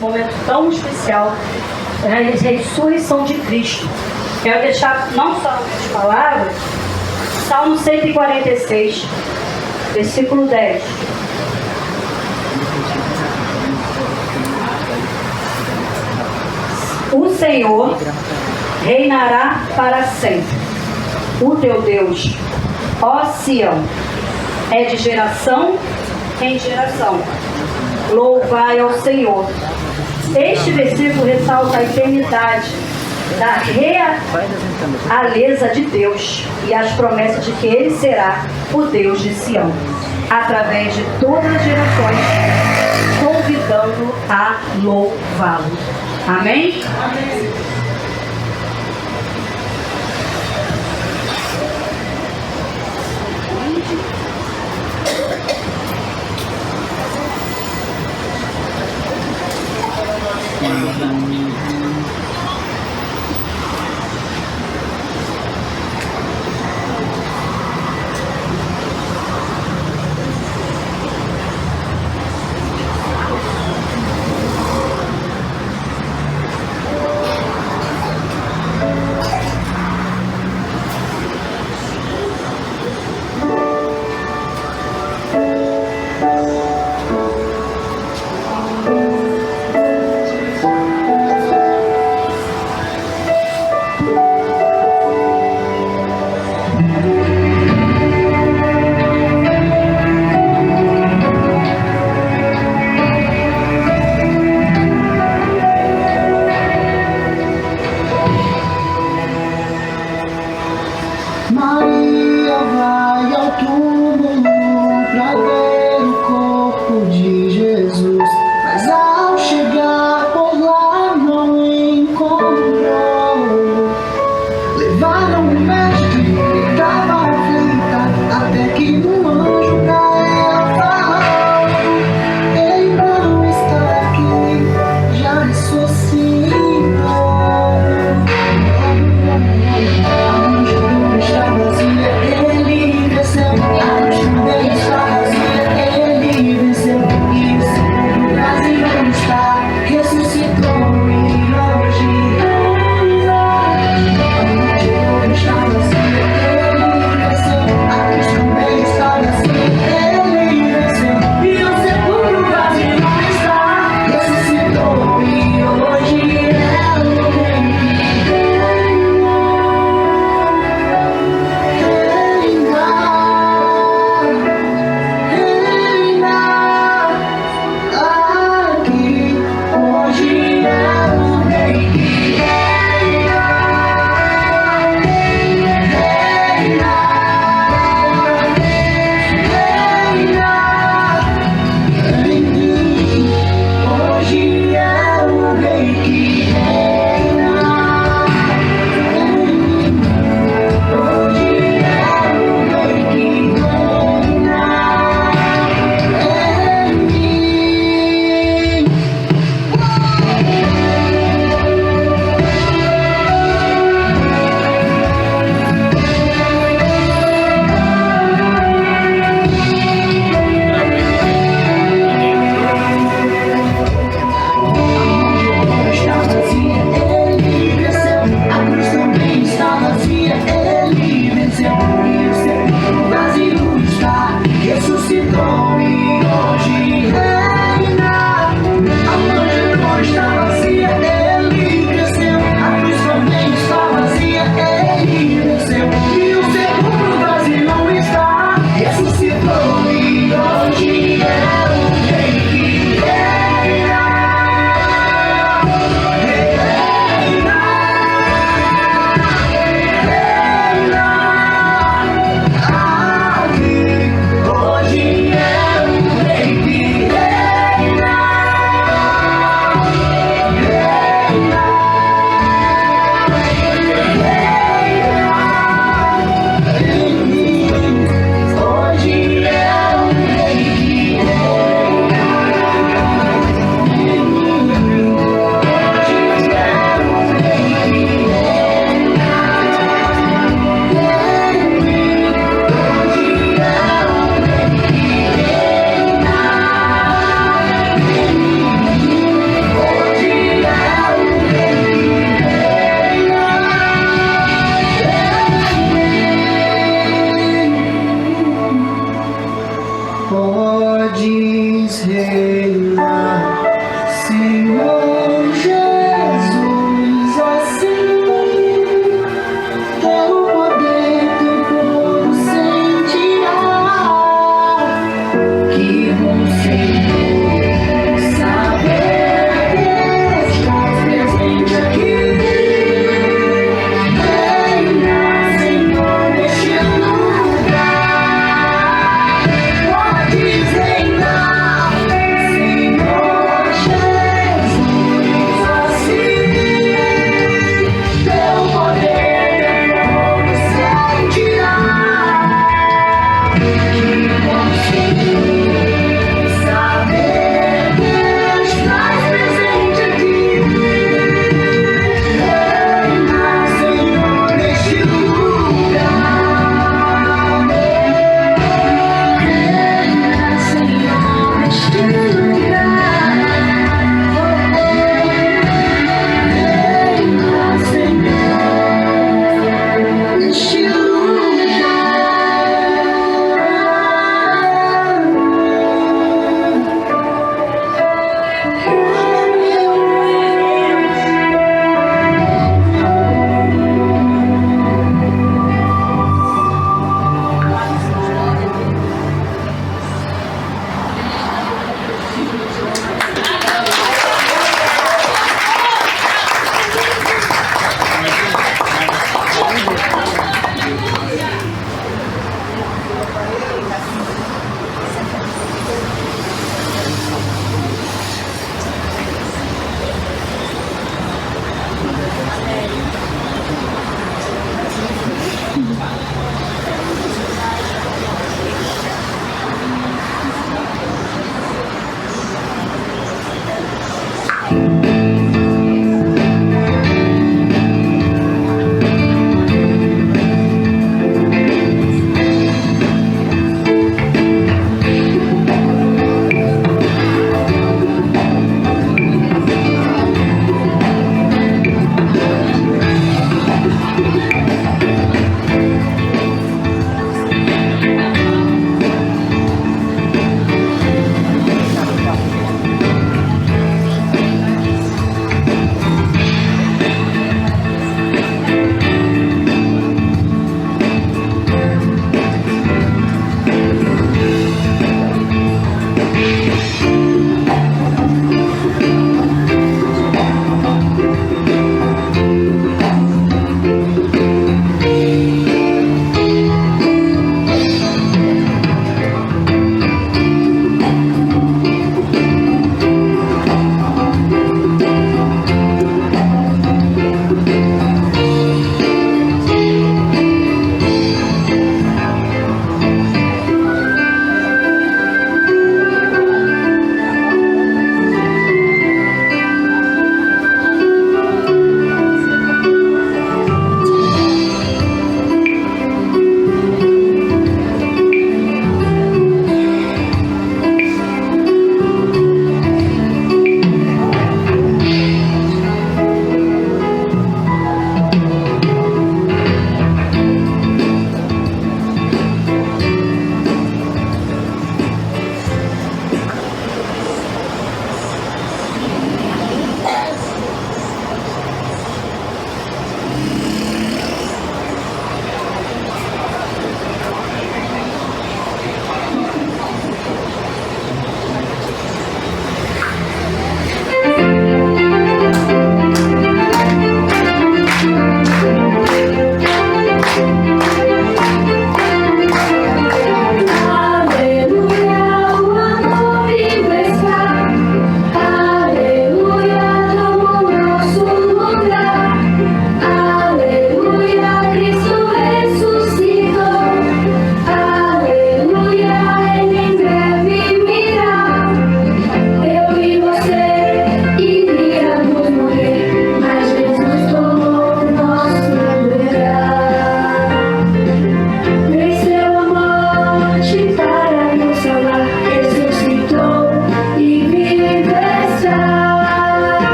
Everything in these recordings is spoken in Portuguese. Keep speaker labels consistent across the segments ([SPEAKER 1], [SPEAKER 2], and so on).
[SPEAKER 1] momento tão especial, a ressurreição de Cristo. Quero deixar não só as palavras, Salmo 146, versículo 10. O Senhor reinará para sempre. O teu Deus, ó Sião, é de geração em geração. Louvai ao Senhor. Este versículo ressalta a eternidade da realeza de Deus e as promessas de que Ele será o Deus de Sião, através de todas as gerações, convidando a louvá-lo. Amém? Amém.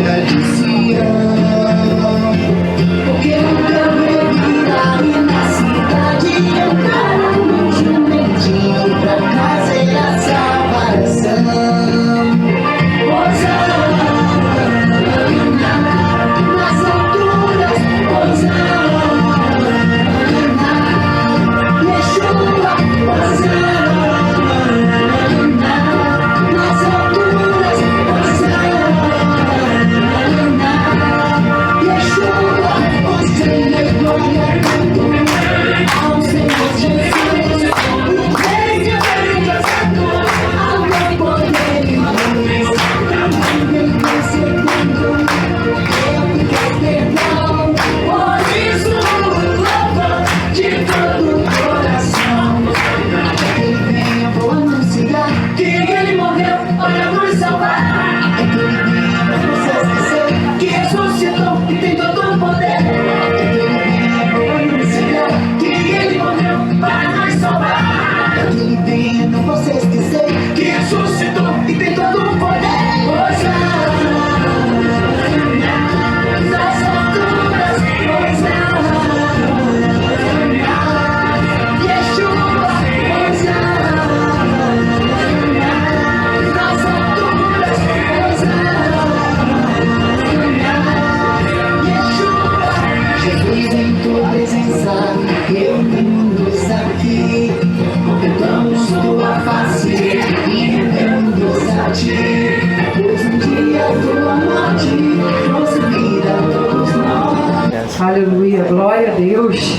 [SPEAKER 2] glória de Sião. Porque nunca vi ali na cidade entrar um jumentinho pra trazer a salvação. Nas alturas, Hosana, Yeshua, Hosana, nas alturas, Hosana, Yeshua, Hosana, glória ao Senhor Jesus, o Rei de Santo, ao poder e por isso louva de todo o coração. Venha, vou anunciar que ele morreu para nos salvar. Aquele dia pra você esquecer que ressuscitou e tem todo o poder. Aquele dia vou anunciar que ele morreu para nos salvar. Aquele dia não você esquecer que ressuscitou e tem todo o poder. Jesus, em tua presença, reunimos aqui, contemplamos tua face e rendemos a ti, pois um dia tua morte nos vira todos nós.
[SPEAKER 3] Aleluia, glória a Deus.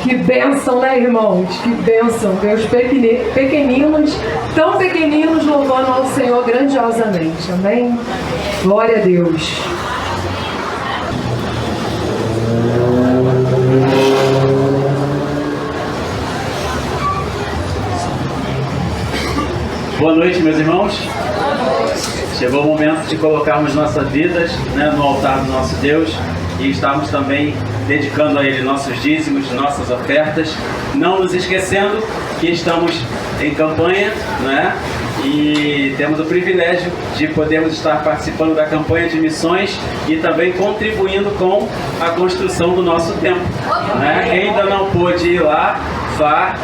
[SPEAKER 3] Que bênção, né, irmãos? Que bênção. Meus pequeninos, tão pequeninos, louvando ao Senhor grandiosamente. Amém? Glória a Deus.
[SPEAKER 4] Boa noite, meus irmãos. Chegou o momento de colocarmos nossas vidas, né, no altar do nosso Deus e estarmos também dedicando a Ele nossos dízimos, nossas ofertas, não nos esquecendo que estamos em campanha, né? E temos o privilégio de podermos estar participando da campanha de missões e também contribuindo com a construção do nosso templo, né? Quem ainda não pôde ir lá, vá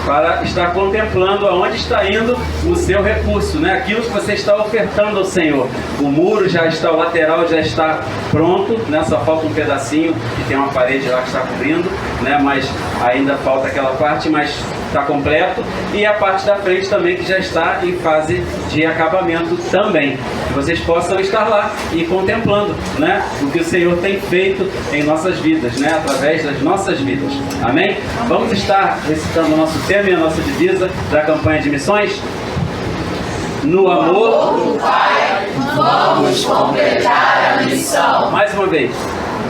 [SPEAKER 4] para estar contemplando aonde está indo o seu recurso, né? Aquilo que você está ofertando ao Senhor. O muro já está, o lateral já está pronto, né? Só falta um pedacinho, que tem uma parede lá que está cobrindo, né? Mas ainda falta aquela parte, mas está completo. E a parte da frente também, que já está em fase de acabamento também. Que vocês possam estar lá e contemplando, né? O que o Senhor tem feito em nossas vidas, né? Através das nossas vidas. Amém? Vamos estar recitando o nosso tema e a nossa divisa da campanha de missões. No amor do Pai, vamos completar a missão. Mais uma vez.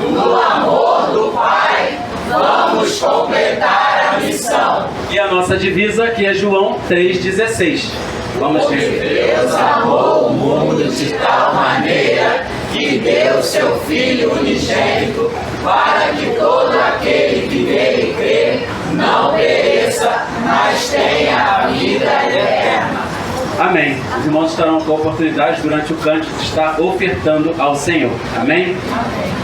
[SPEAKER 4] No amor do Pai, vamos completar a missão. E a nossa divisa, que é João 3,16. Vamos ver. Deus amou o mundo de tal maneira que deu seu Filho unigênito, para que todo aquele que nele crê não pereça, mas tenha a vida eterna. Amém. Os irmãos estarão com a oportunidade durante o cântico de estar ofertando ao Senhor. Amém? Amém.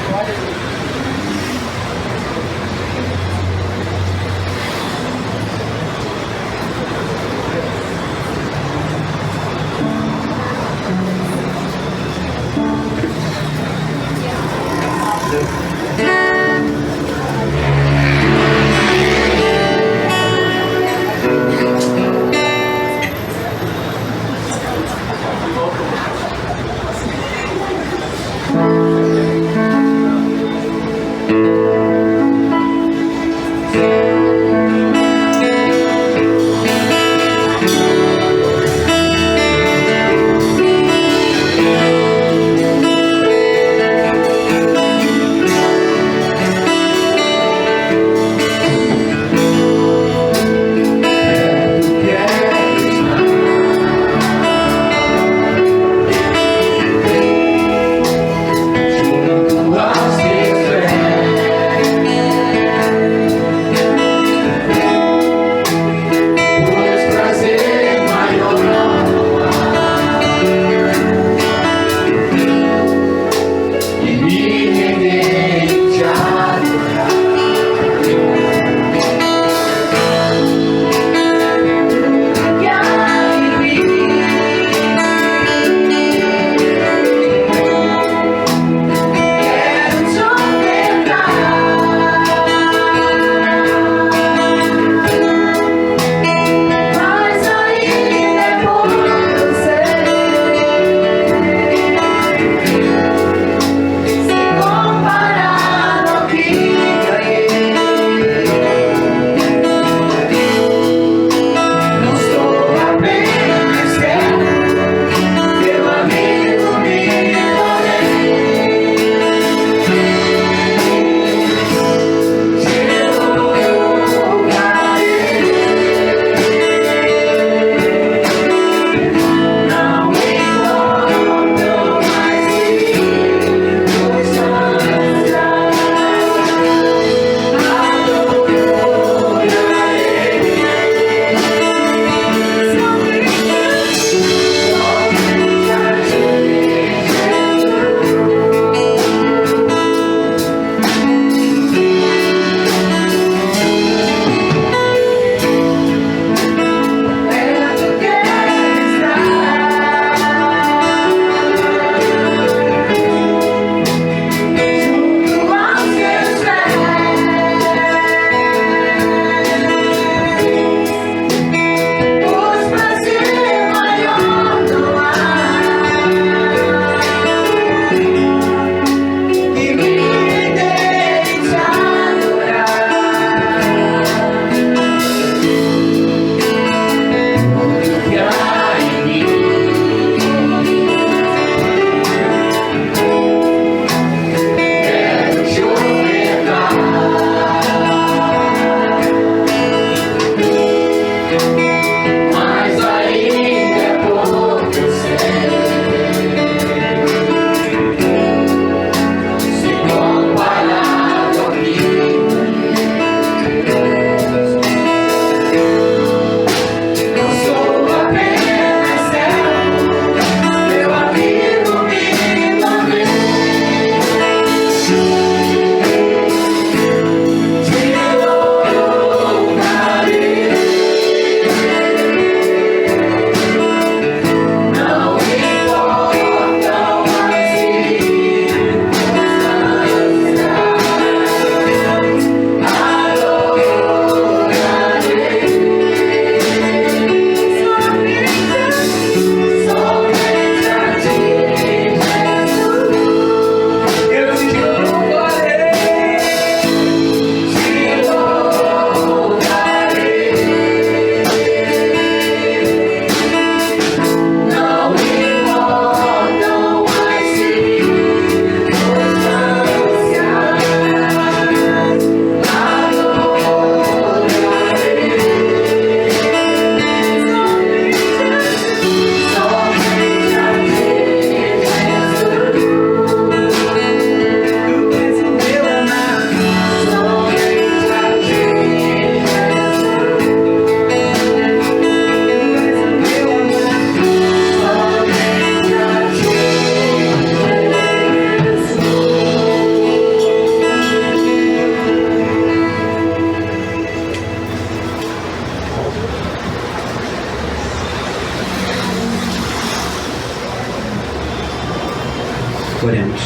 [SPEAKER 4] Oremos.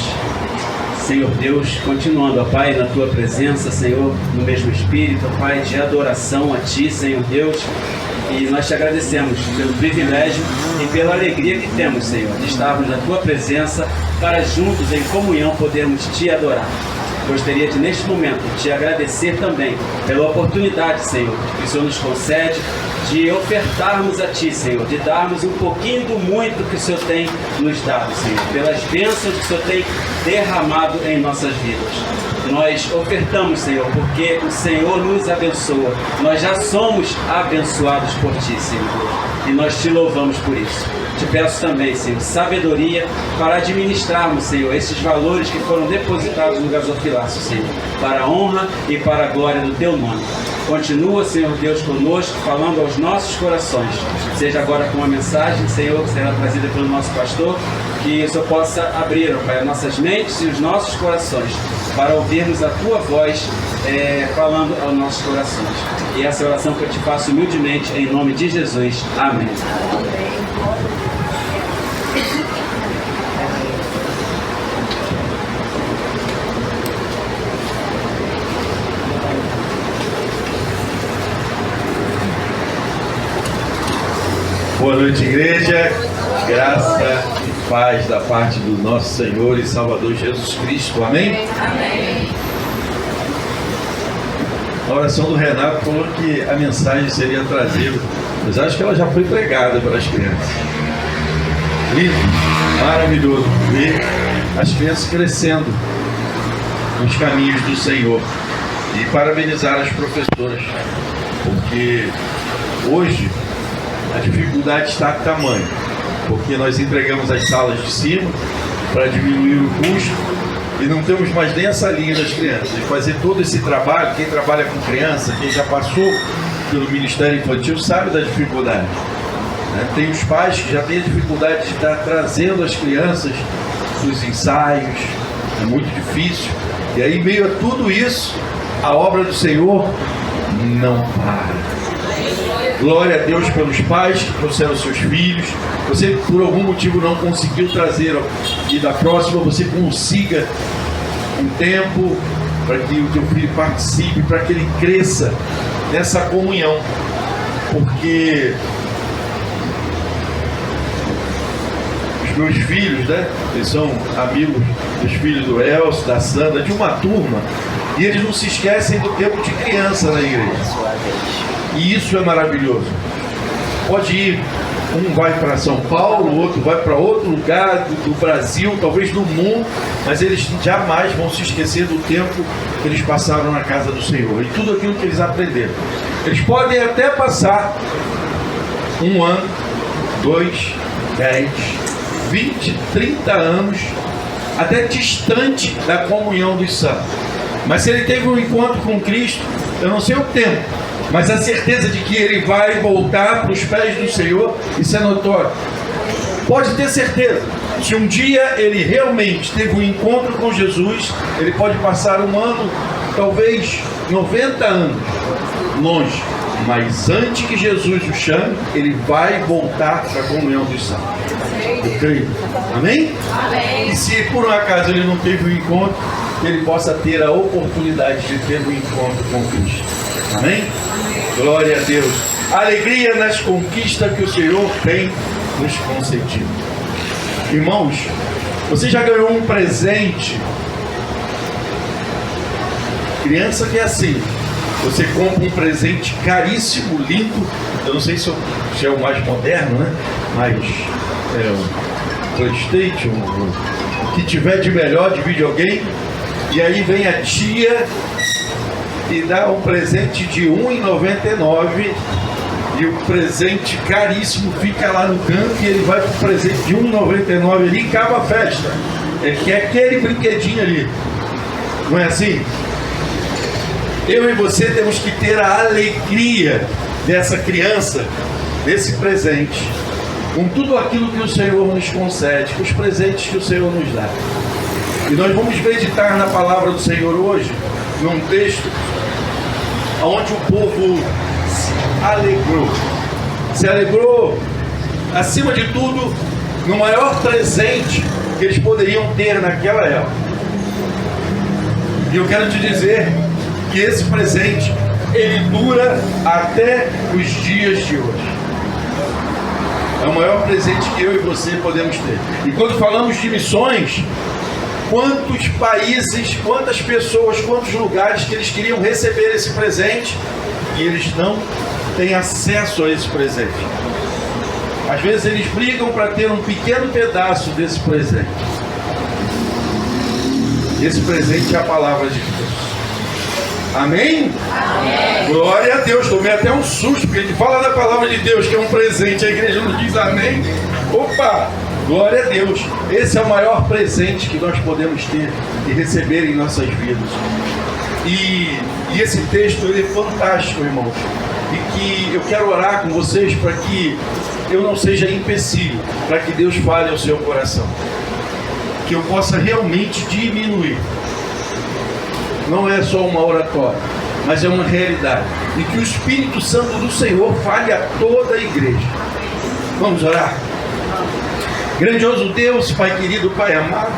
[SPEAKER 4] Senhor Deus, continuando, ó Pai, na Tua presença, Senhor, no mesmo Espírito, ó Pai, de adoração a Ti, Senhor Deus, e nós Te agradecemos pelo privilégio e pela alegria que temos, Senhor, de estarmos na Tua presença para juntos, em comunhão, podermos Te adorar. Gostaria de, neste momento, Te agradecer também pela oportunidade, Senhor, que o Senhor nos concede de ofertarmos a Ti, Senhor, de darmos um pouquinho do muito que o Senhor tem nos dado, Senhor, pelas bênçãos que o Senhor tem derramado em nossas vidas. Nós ofertamos, Senhor, porque o Senhor nos abençoa. Nós já somos abençoados por Ti, Senhor, e nós Te louvamos por isso. Te peço também, Senhor, sabedoria para administrarmos, Senhor, esses valores que foram depositados no gasofilácio, Senhor, para a honra e para a glória do Teu nome. Continua, Senhor Deus, conosco, falando aos nossos corações. Seja agora com uma mensagem, Senhor, que será trazida pelo nosso pastor, que o Senhor possa abrir, ó Pai, as nossas mentes e os nossos corações, para ouvirmos a Tua voz falando aos nossos corações. E essa oração que eu te faço humildemente, em nome de Jesus. Amém.
[SPEAKER 5] Boa noite, igreja. Graça e paz da parte do nosso Senhor e Salvador Jesus Cristo. Amém?
[SPEAKER 2] Amém.
[SPEAKER 5] A oração do Renato falou que a mensagem seria trazida, mas acho que ela já foi pregada para as crianças. Lindo, maravilhoso ver as crianças crescendo nos caminhos do Senhor. E parabenizar as professoras, porque hoje a dificuldade está de tamanho, porque nós entregamos as salas de cima para diminuir o custo e não temos mais nem essa linha das crianças. E fazer todo esse trabalho, quem trabalha com criança, quem já passou pelo Ministério Infantil sabe da dificuldade. Tem os pais que já têm a dificuldade de estar trazendo as crianças dos ensaios, é muito difícil. E aí, em meio a tudo isso, a obra do Senhor não para. Glória a Deus pelos pais que trouxeram seus filhos. Você, por algum motivo, não conseguiu trazer, e da próxima você consiga um tempo para que o teu filho participe, para que ele cresça nessa comunhão. Porque os meus filhos, eles são amigos dos filhos do Elcio, da Sandra, de uma turma, e eles não se esquecem do tempo de criança na igreja. E isso é maravilhoso. Pode ir, um vai para São Paulo, o outro vai para outro lugar do Brasil, talvez do mundo, mas eles jamais vão se esquecer do tempo que eles passaram na casa do Senhor e tudo aquilo que eles aprenderam. Eles podem até passar 1 ano, 2, 10, 20, 30 anos, até distante da comunhão dos santos. Mas se ele teve um encontro com Cristo, eu não sei o tempo, mas a certeza de que ele vai voltar para os pés do Senhor, isso é notório. Pode ter certeza, se um dia ele realmente teve um encontro com Jesus, ele pode passar 1 ano, talvez 90 anos, longe. Mas antes que Jesus o chame, ele vai voltar para a comunhão dos santos. Eu creio. Amém? Amém? E se por um acaso ele não teve um encontro, ele possa ter a oportunidade de ter um encontro com Cristo. Amém? Glória a Deus. Alegria nas conquistas que o Senhor tem nos concedido. Irmãos, você já ganhou um presente? Criança que é assim. Você compra um presente caríssimo, lindo. Eu não sei se é o mais moderno, né? Mas é o PlayStation, o que tiver de melhor de videogame. E aí vem a tia e dá um presente de R$1,99 e o presente caríssimo fica lá no canto e ele vai para o presente de R$1,99 ali e acaba a festa. Ele quer aquele brinquedinho ali. Não é assim? Eu e você temos que ter a alegria dessa criança, desse presente, com tudo aquilo que o Senhor nos concede, com os presentes que o Senhor nos dá. E nós vamos meditar na palavra do Senhor hoje, num texto onde o povo se alegrou, acima de tudo, no maior presente que eles poderiam ter naquela época. E eu quero te dizer que esse presente, ele dura até os dias de hoje. É o maior presente que eu e você podemos ter. E quando falamos de missões, quantos países, quantas pessoas, quantos lugares que eles queriam receber esse presente e eles não têm acesso a esse presente. Às vezes eles brigam para ter um pequeno pedaço desse presente. Esse presente é a palavra de Deus. Amém? Amém. Glória a Deus. Tomei até um susto, porque ele fala da palavra de Deus, que é um presente. A igreja não diz amém. Opa! Glória a Deus. Esse é o maior presente que nós podemos ter e receber em nossas vidas. E esse texto, ele é fantástico, irmãos. E que eu quero orar com vocês para que eu não seja empecilho, para que Deus fale ao seu coração. Que eu possa realmente diminuir. Não é só uma oratória, mas é uma realidade. E que o Espírito Santo do Senhor fale a toda a igreja. Vamos orar? Grandioso Deus, Pai querido, Pai amado,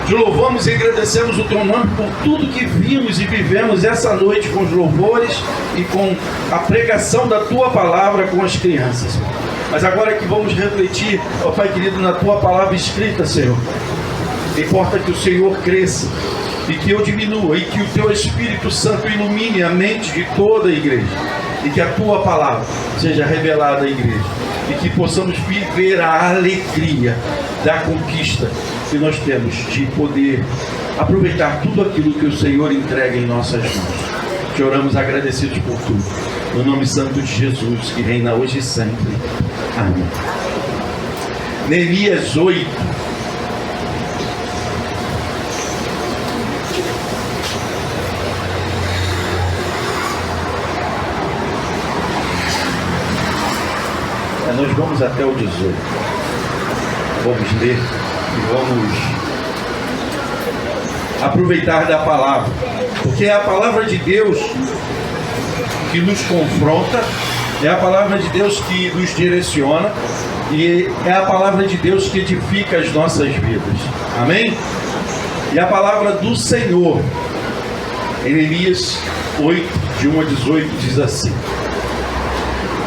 [SPEAKER 5] te louvamos e agradecemos o teu nome por tudo que vimos e vivemos essa noite com os louvores e com a pregação da tua palavra com as crianças. Mas agora que vamos refletir, ó Pai querido, na tua palavra escrita, Senhor, importa que o Senhor cresça e que eu diminua, e que o teu Espírito Santo ilumine a mente de toda a igreja, e que a tua palavra seja revelada à igreja, e que possamos viver a alegria da conquista que nós temos de poder aproveitar tudo aquilo que o Senhor entrega em nossas mãos. Te oramos agradecidos por tudo, no nome santo de Jesus, que reina hoje e sempre. Amém. Neemias 8. Nós vamos até o 18. Vamos ler e vamos aproveitar da palavra, porque é a palavra de Deus que nos confronta, é a palavra de Deus que nos direciona e é a palavra de Deus que edifica as nossas vidas. Amém? E a palavra do Senhor, em Neemias 8, de 1 a 18, diz assim: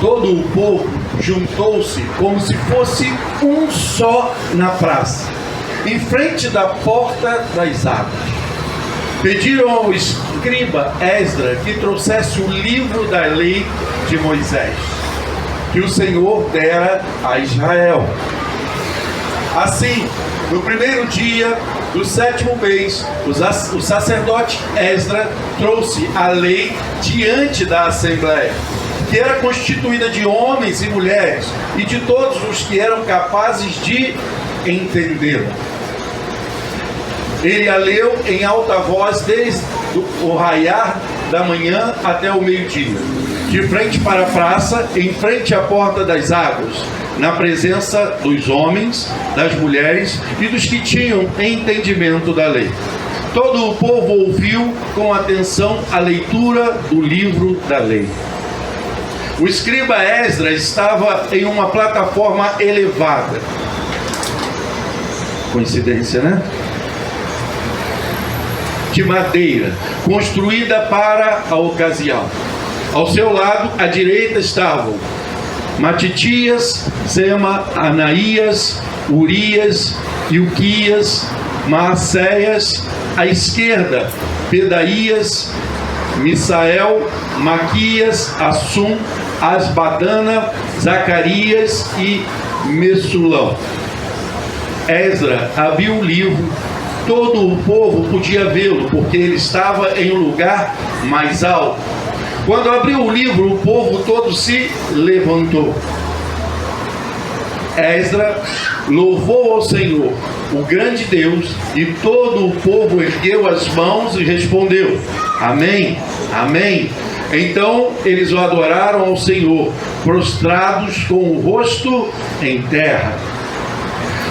[SPEAKER 5] todo o povo juntou-se como se fosse um só na praça, em frente da porta das águas. Pediram ao escriba Esdra que trouxesse o livro da lei de Moisés, que o Senhor dera a Israel. Assim, no primeiro dia do 7º mês, o sacerdote Esdra trouxe a lei diante da assembleia, que era constituída de homens e mulheres, e de todos os que eram capazes de entendê-la. Ele a leu em alta voz desde o raiar da manhã até o meio-dia, de frente para a praça, em frente à porta das águas, na presença dos homens, das mulheres e dos que tinham entendimento da lei. Todo o povo ouviu com atenção a leitura do livro da lei. O escriba Esdra estava em uma plataforma elevada. Coincidência, né? De madeira, construída para a ocasião. Ao seu lado, à direita, estavam Matitias, Sema, Anaías, Urias, Ilquias, Maacéias. À esquerda, Pedaías, Misael, Maquias, Assum, Asbadana, Zacarias e Messulão. Esdra abriu o livro. Todo o povo podia vê-lo, porque ele estava em um lugar mais alto. Quando abriu o livro, o povo todo se levantou. Esdra louvou ao Senhor, o grande Deus, e todo o povo ergueu as mãos e respondeu: Amém, Amém. Então eles o adoraram ao Senhor, prostrados com o rosto em terra.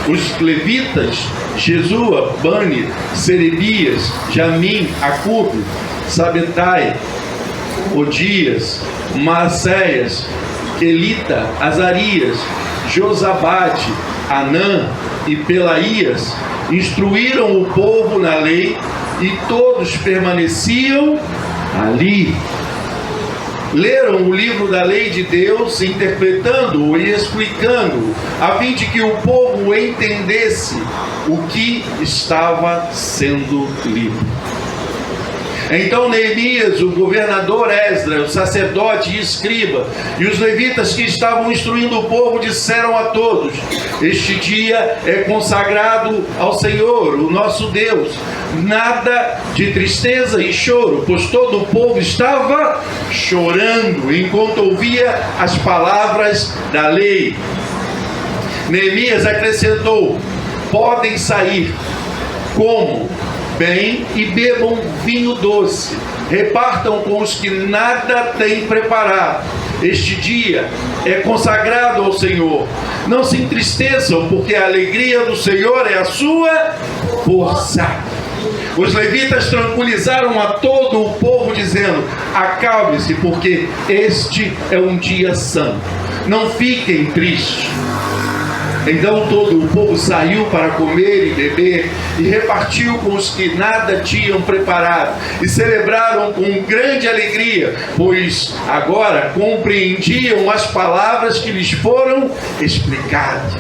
[SPEAKER 5] Os levitas, Jesua, Bani, Serebias, Jamim, Acube, Sabetai, Odias, Maacéias, Quelita, Azarias, Josabade, Anã e Pelaías instruíram o povo na lei e todos permaneciam ali. Leram o livro da lei de Deus, interpretando-o e explicando-o, a fim de que o povo entendesse o que estava sendo lido. Então Neemias, o governador Esdras, o sacerdote e escriba, e os levitas que estavam instruindo o povo disseram a todos: este dia é consagrado ao Senhor, o nosso Deus. Nada de tristeza e choro, pois todo o povo estava chorando enquanto ouvia as palavras da lei. Neemias acrescentou: podem sair, comam bem e bebam vinho doce, repartam com os que nada têm preparado. Este dia é consagrado ao Senhor. Não se entristeçam, porque a alegria do Senhor é a sua força. Os levitas tranquilizaram a todo o povo, dizendo: acalme-se, porque este é um dia santo. Não fiquem tristes. Então todo o povo saiu para comer e beber, e repartiu com os que nada tinham preparado, e celebraram com grande alegria, pois agora compreendiam as palavras que lhes foram explicadas.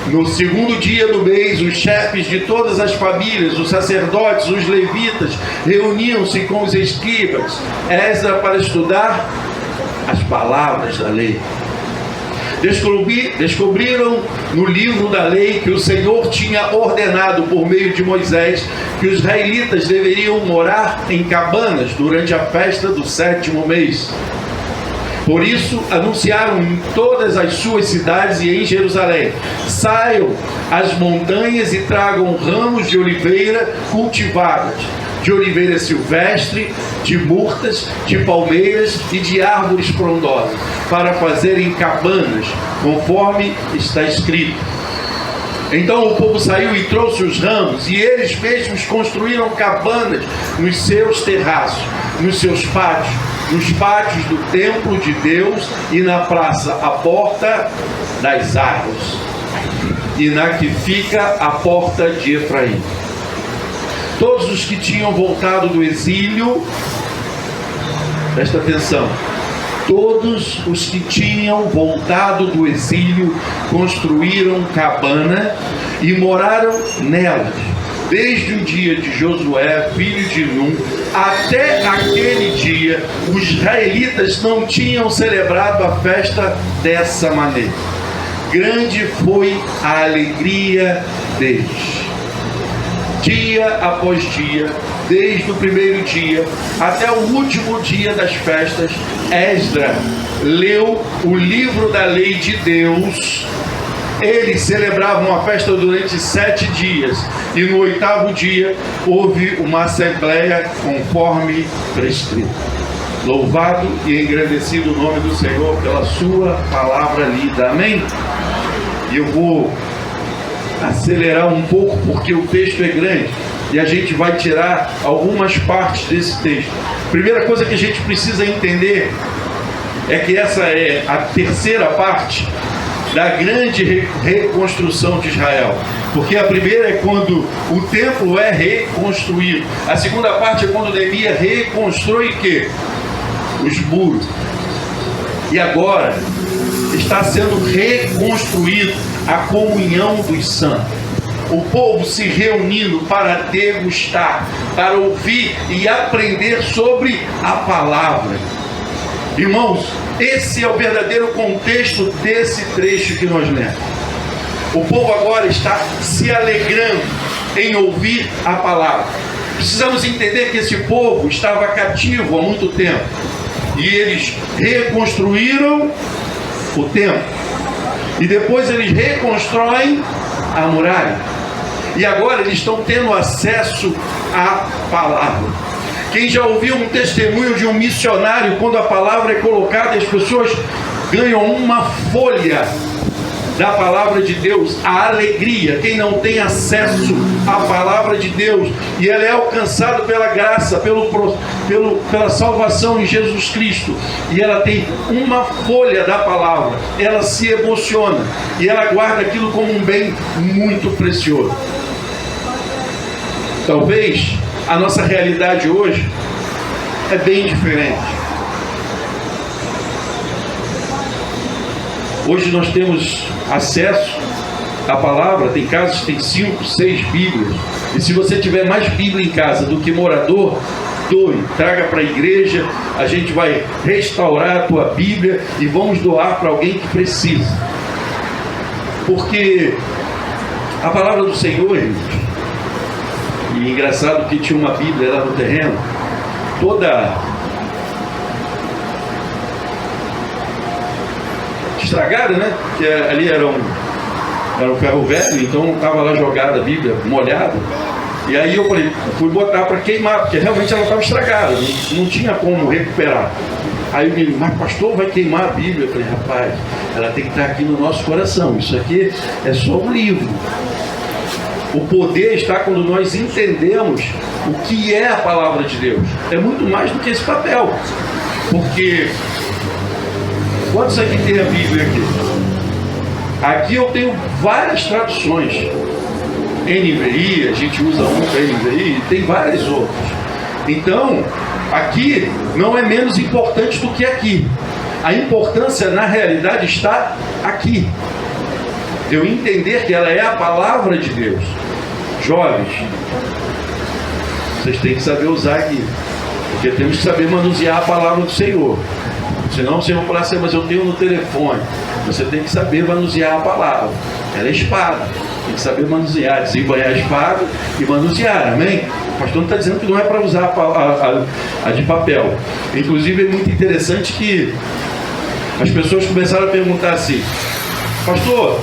[SPEAKER 5] No segundo dia do mês, os chefes de todas as famílias, os sacerdotes, os levitas, reuniam-se com os escribas, Esdras, para estudar as palavras da lei. Descobriram no livro da lei que o Senhor tinha ordenado por meio de Moisés que os israelitas deveriam morar em cabanas durante a festa do 7º mês. Por isso anunciaram em todas as suas cidades e em Jerusalém: saiam às montanhas e tragam ramos de oliveira cultivadas, de oliveira silvestre, de murtas, de palmeiras e de árvores frondosas, para fazerem cabanas, conforme está escrito. Então o povo saiu e trouxe os ramos, e eles mesmos construíram cabanas nos seus terraços, nos seus pátios, nos pátios do templo de Deus e na praça, à porta das árvores, e na que fica a porta de Efraim. Todos os que tinham voltado do exílio, presta atenção, todos os que tinham voltado do exílio construíram cabana e moraram nelas, desde o dia de Josué, filho de Num, até aquele dia. Os israelitas não tinham celebrado a festa dessa maneira. Grande foi a alegria deles. Dia após dia, desde o primeiro dia até o último dia das festas, Esdras leu o livro da lei de Deus. Eles celebravam a festa durante 7 dias, e no 8º dia houve uma assembleia conforme prescrito. Louvado e engrandecido o nome do Senhor pela sua palavra lida. Amém? E eu vou acelerar um pouco porque o texto é grande e a gente vai tirar algumas partes desse texto. Primeira coisa que a gente precisa entender é que essa é a terceira parte da grande reconstrução de Israel, porque a primeira é quando o templo é reconstruído, a segunda parte é quando Neemias reconstrói o quê? Os muros. E agora está sendo reconstruído a comunhão dos santos, o povo se reunindo para degustar, para ouvir e aprender sobre a palavra. Irmãos, esse é o verdadeiro contexto desse trecho que nós lemos. O povo agora está se alegrando em ouvir a palavra. Precisamos entender que esse povo estava cativo há muito tempo, e eles reconstruíram o templo, e depois eles reconstroem a muralha, e agora eles estão tendo acesso à palavra. Quem já ouviu um testemunho de um missionário, quando a palavra é colocada, as pessoas ganham uma folha da palavra de Deus, a alegria. Quem não tem acesso à palavra de Deus, e ela é alcançada pela graça, pela salvação em Jesus Cristo, e ela tem uma folha da palavra, ela se emociona e ela guarda aquilo como um bem muito precioso. Talvez a nossa realidade hoje é bem diferente. Hoje nós temos acesso à palavra, tem casas que tem 5, 6 Bíblias, e se você tiver mais Bíblia em casa do que morador, doe, traga para a igreja, a gente vai restaurar a tua Bíblia e vamos doar para alguém que precisa. Porque a palavra do Senhor, irmãos, e engraçado que tinha uma Bíblia lá no terreno, toda estragada, né? Que ali era um ferro velho, então estava lá jogada a Bíblia, molhada. E aí eu falei, fui botar para queimar, porque realmente ela estava estragada, não tinha como recuperar. Aí o menino, mas pastor, vai queimar a Bíblia? Eu falei, rapaz, ela tem que estar aqui no nosso coração, isso aqui é só um livro. O poder está quando nós entendemos o que é a palavra de Deus. É muito mais do que esse papel. Porque quantos aqui tem a Bíblia aqui? Aqui eu tenho várias traduções. NVI, a gente usa uma NVI, tem várias outras. Então, aqui não é menos importante do que aqui. A importância, na realidade, está aqui. Eu entender que ela é a palavra de Deus. Jovens, vocês têm que saber usar aqui, porque temos que saber manusear a palavra do Senhor. Senão você vai falar assim, mas eu tenho no telefone. Você tem que saber manusear a palavra. Ela é espada. Tem que saber manusear, desembanhar a espada e manusear, amém? O pastor não está dizendo que não é para usar a de papel. Inclusive é muito interessante que as pessoas começaram a perguntar assim, pastor,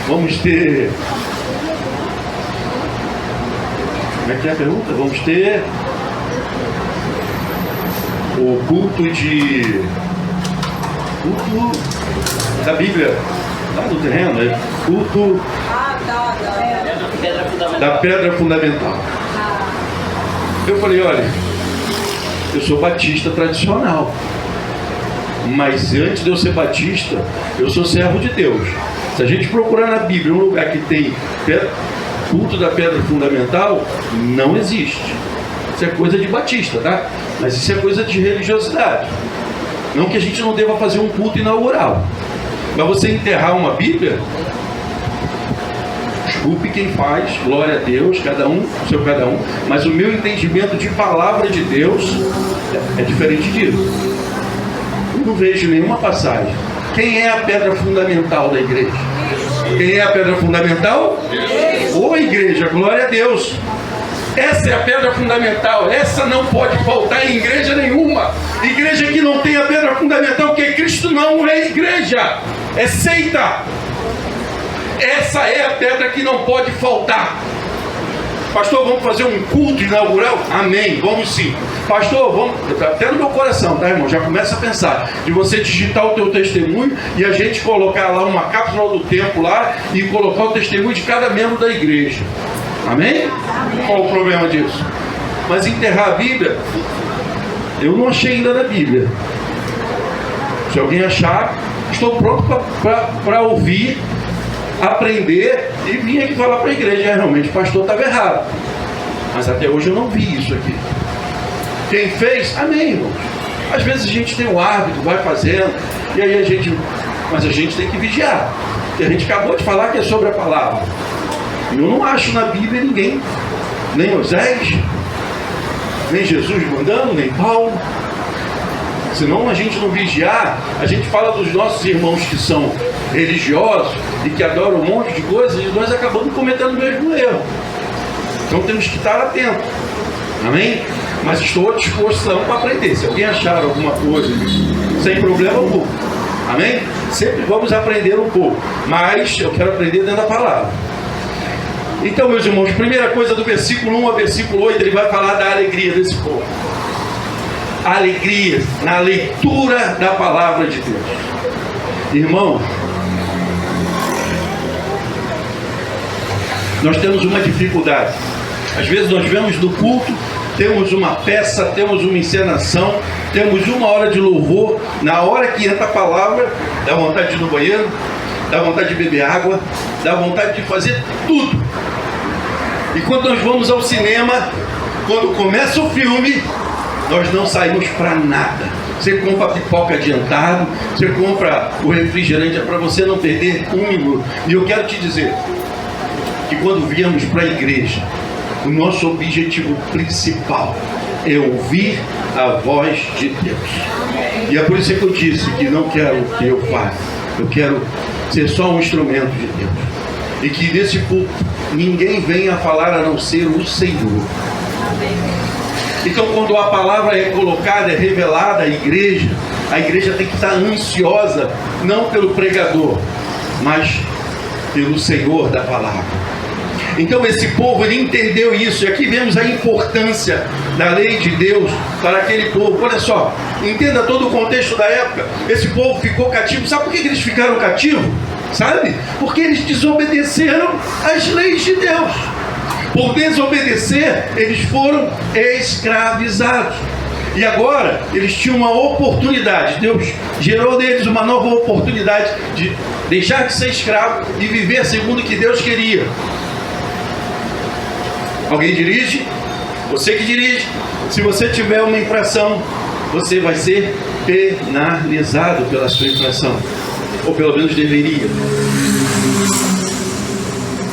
[SPEAKER 5] vamos ter... Como é que é a pergunta? Vamos ter o culto da Bíblia lá no terreno, é culto da pedra fundamental. Eu falei, olha, eu sou batista tradicional, mas antes de eu ser batista, eu sou servo de Deus. Se a gente procurar na Bíblia um lugar que tem culto da pedra fundamental, não existe. Isso é coisa de batista, tá? Mas isso é coisa de religiosidade. Não que a gente não deva fazer um culto inaugural. Mas você enterrar uma Bíblia, desculpe quem faz, glória a Deus, cada um, seu cada um, mas o meu entendimento de palavra de Deus é diferente disso. Eu não vejo nenhuma passagem. Quem é a pedra fundamental da igreja? Quem é a pedra fundamental? Ô igreja, glória a Deus. Essa é a pedra fundamental. Essa não pode faltar em igreja nenhuma. Igreja que não tem a pedra fundamental, porque Cristo não é igreja, é seita. Essa é a pedra que não pode faltar. Pastor, vamos fazer um culto inaugural? Amém, vamos sim. Pastor, vamos, até no meu coração, tá, irmão? Já começa a pensar de você digitar o teu testemunho e a gente colocar lá uma cápsula do tempo lá e colocar o testemunho de cada membro da igreja. Amém? Qual o problema disso? Mas enterrar a Bíblia, eu não achei ainda na Bíblia. Se alguém achar, estou pronto para ouvir, aprender e vir aqui falar para a igreja. Realmente o pastor estava errado, mas até hoje eu não vi isso aqui. Quem fez, amém, irmãos. Às vezes a gente tem o hábito, vai fazendo, e aí mas a gente tem que vigiar, porque a gente acabou de falar que é sobre a palavra. Eu não acho na Bíblia ninguém, nem Moisés, nem Jesus mandando, nem Paulo. Senão a gente não vigiar, a gente fala dos nossos irmãos que são religiosos e que adoram um monte de coisas, e nós acabamos cometendo o mesmo erro. Então temos que estar atentos. Amém? Mas estou à disposição para aprender. Se alguém achar alguma coisa, sem problema algum. Amém? Sempre vamos aprender um pouco, mas eu quero aprender dentro da palavra. Então, meus irmãos, primeira coisa, do versículo 1 ao versículo 8, ele vai falar da alegria desse povo. Alegria na leitura da palavra de Deus. Irmão, nós temos uma dificuldade. Às vezes nós vemos no culto, temos uma peça, temos uma encenação, temos uma hora de louvor, na hora que entra a palavra, dá vontade de ir no banheiro, dá vontade de beber água, dá vontade de fazer tudo. E quando nós vamos ao cinema, quando começa o filme, nós não saímos para nada. Você compra a pipoca adiantado, você compra o refrigerante para você não perder um minuto. E eu quero te dizer que quando viemos para a igreja, o nosso objetivo principal é ouvir a voz de Deus. E é por isso que eu disse que não quero que eu faça, eu quero ser só um instrumento de Deus. E que nesse púlpito ninguém venha falar a não ser o Senhor. Então, quando a palavra é colocada, é revelada à igreja, a igreja tem que estar ansiosa, não pelo pregador, mas pelo Senhor da palavra. Então, esse povo, ele entendeu isso, e aqui vemos a importância da lei de Deus para aquele povo. Olha só, entenda todo o contexto da época. Esse povo ficou cativo. Sabe por que eles ficaram cativos? Sabe? Porque eles desobedeceram às leis de Deus. Por desobedecer, eles foram escravizados. E agora, eles tinham uma oportunidade. Deus gerou neles uma nova oportunidade de deixar de ser escravo e viver segundo o que Deus queria. Alguém dirige? Você que dirige. Se você tiver uma infração, você vai ser penalizado pela sua infração. Ou pelo menos deveria.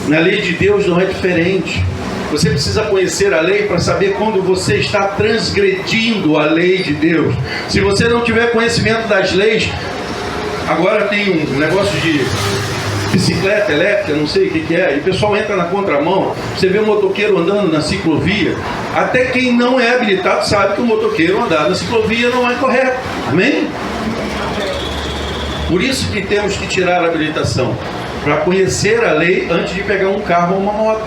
[SPEAKER 5] Na lei de Deus não é diferente. Você precisa conhecer a lei para saber quando você está transgredindo a lei de Deus. Se você não tiver conhecimento das leis, agora tem um negócio de bicicleta elétrica, não sei o que é, e o pessoal entra na contramão, você vê um motoqueiro andando na ciclovia, até quem não é habilitado sabe que o motoqueiro andar na ciclovia não é correto. Amém? Por isso que temos que tirar a habilitação, para conhecer a lei antes de pegar um carro ou uma moto.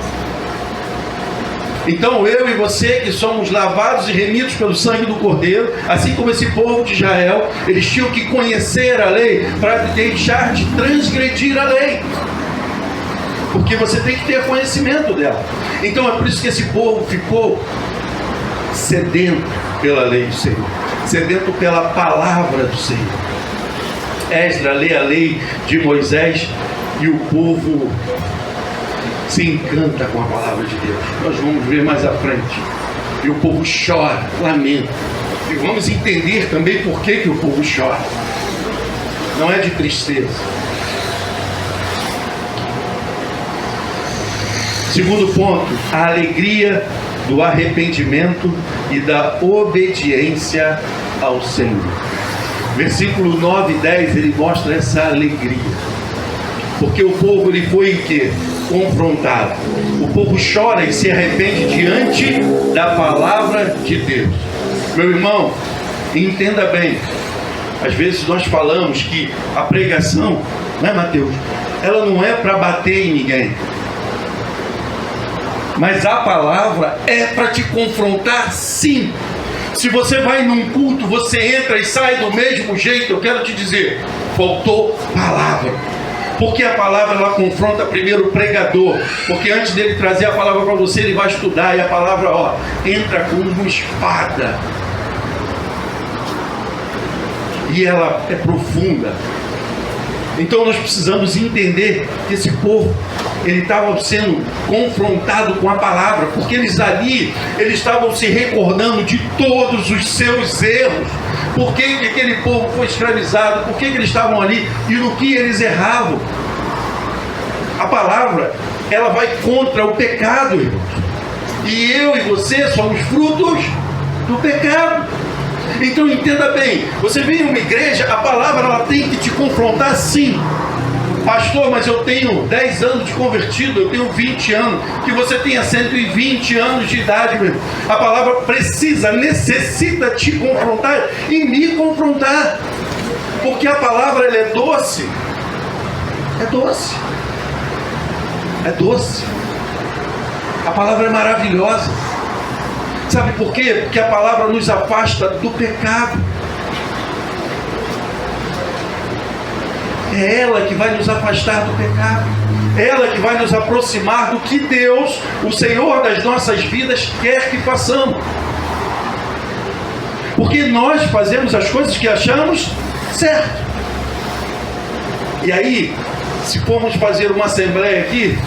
[SPEAKER 5] Então eu e você que somos lavados e remidos pelo sangue do Cordeiro, assim como esse povo de Israel, eles tinham que conhecer a lei para deixar de transgredir a lei. Porque você tem que ter conhecimento dela. Então é por isso que esse povo ficou sedento pela lei do Senhor, sedento pela palavra do Senhor. Esdras lê a lei de Moisés e o povo se encanta com a palavra de Deus. Nós vamos ver mais à frente. E o povo chora, lamenta. E vamos entender também por que o povo chora. Não é de tristeza. Segundo ponto, a alegria do arrependimento e da obediência ao Senhor. Versículo 9 e 10, ele mostra essa alegria. Porque o povo, ele foi em quê? Confrontado. O povo chora e se arrepende diante da palavra de Deus. Meu irmão, entenda bem. Às vezes nós falamos que a pregação, não é, Mateus? Ela não é para bater em ninguém. Mas a palavra é para te confrontar, sim. Se você vai num culto, você entra e sai do mesmo jeito, eu quero te dizer, faltou palavra. Porque a palavra, ela confronta primeiro o pregador. Porque antes dele trazer a palavra para você, ele vai estudar. E a palavra, entra como uma espada. E ela é profunda. Então nós precisamos entender que esse povo, ele estava sendo confrontado com a palavra. Porque eles estavam se recordando de todos os seus erros. Por que aquele povo foi escravizado? Por que eles estavam ali? E no que eles erravam? A palavra, ela vai contra o pecado, irmãos. E eu e você somos frutos do pecado. Então entenda bem, você vem em uma igreja, a palavra, ela tem que te confrontar, sim. Pastor, mas eu tenho 10 anos de convertido, eu tenho 20 anos, que você tenha 120 anos de idade, meu. A palavra necessita te confrontar e me confrontar. Porque a palavra, ela é doce. É doce. É doce. A palavra é maravilhosa. Sabe por quê? Porque a palavra nos afasta do pecado. É ela que vai nos afastar do pecado. Ela que vai nos aproximar do que Deus, o Senhor das nossas vidas, quer que façamos. Porque nós fazemos as coisas que achamos certo. E aí, se formos fazer uma assembleia aqui,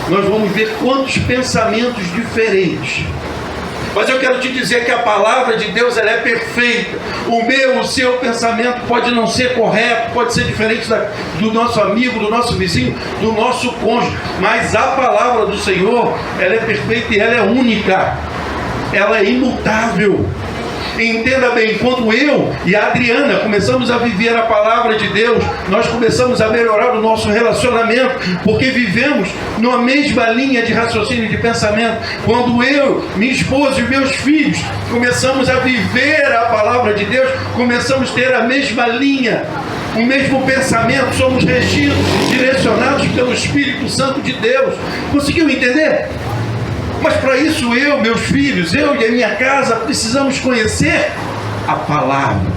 [SPEAKER 5] nós vamos ver quantos pensamentos diferentes. Mas eu quero te dizer que a palavra de Deus, ela é perfeita. O meu, o seu pensamento pode não ser correto, pode ser diferente do nosso amigo, do nosso vizinho, do nosso cônjuge. Mas a palavra do Senhor, ela é perfeita e ela é única. Ela é imutável. Entenda bem, quando eu e a Adriana começamos a viver a palavra de Deus, nós começamos a melhorar o nosso relacionamento, porque vivemos numa mesma linha de raciocínio e de pensamento. Quando eu, minha esposa e meus filhos começamos a viver a palavra de Deus, começamos a ter a mesma linha, o mesmo pensamento, somos regidos, direcionados pelo Espírito Santo de Deus. Conseguiu entender? Mas para isso eu, meus filhos, eu e a minha casa precisamos conhecer a palavra.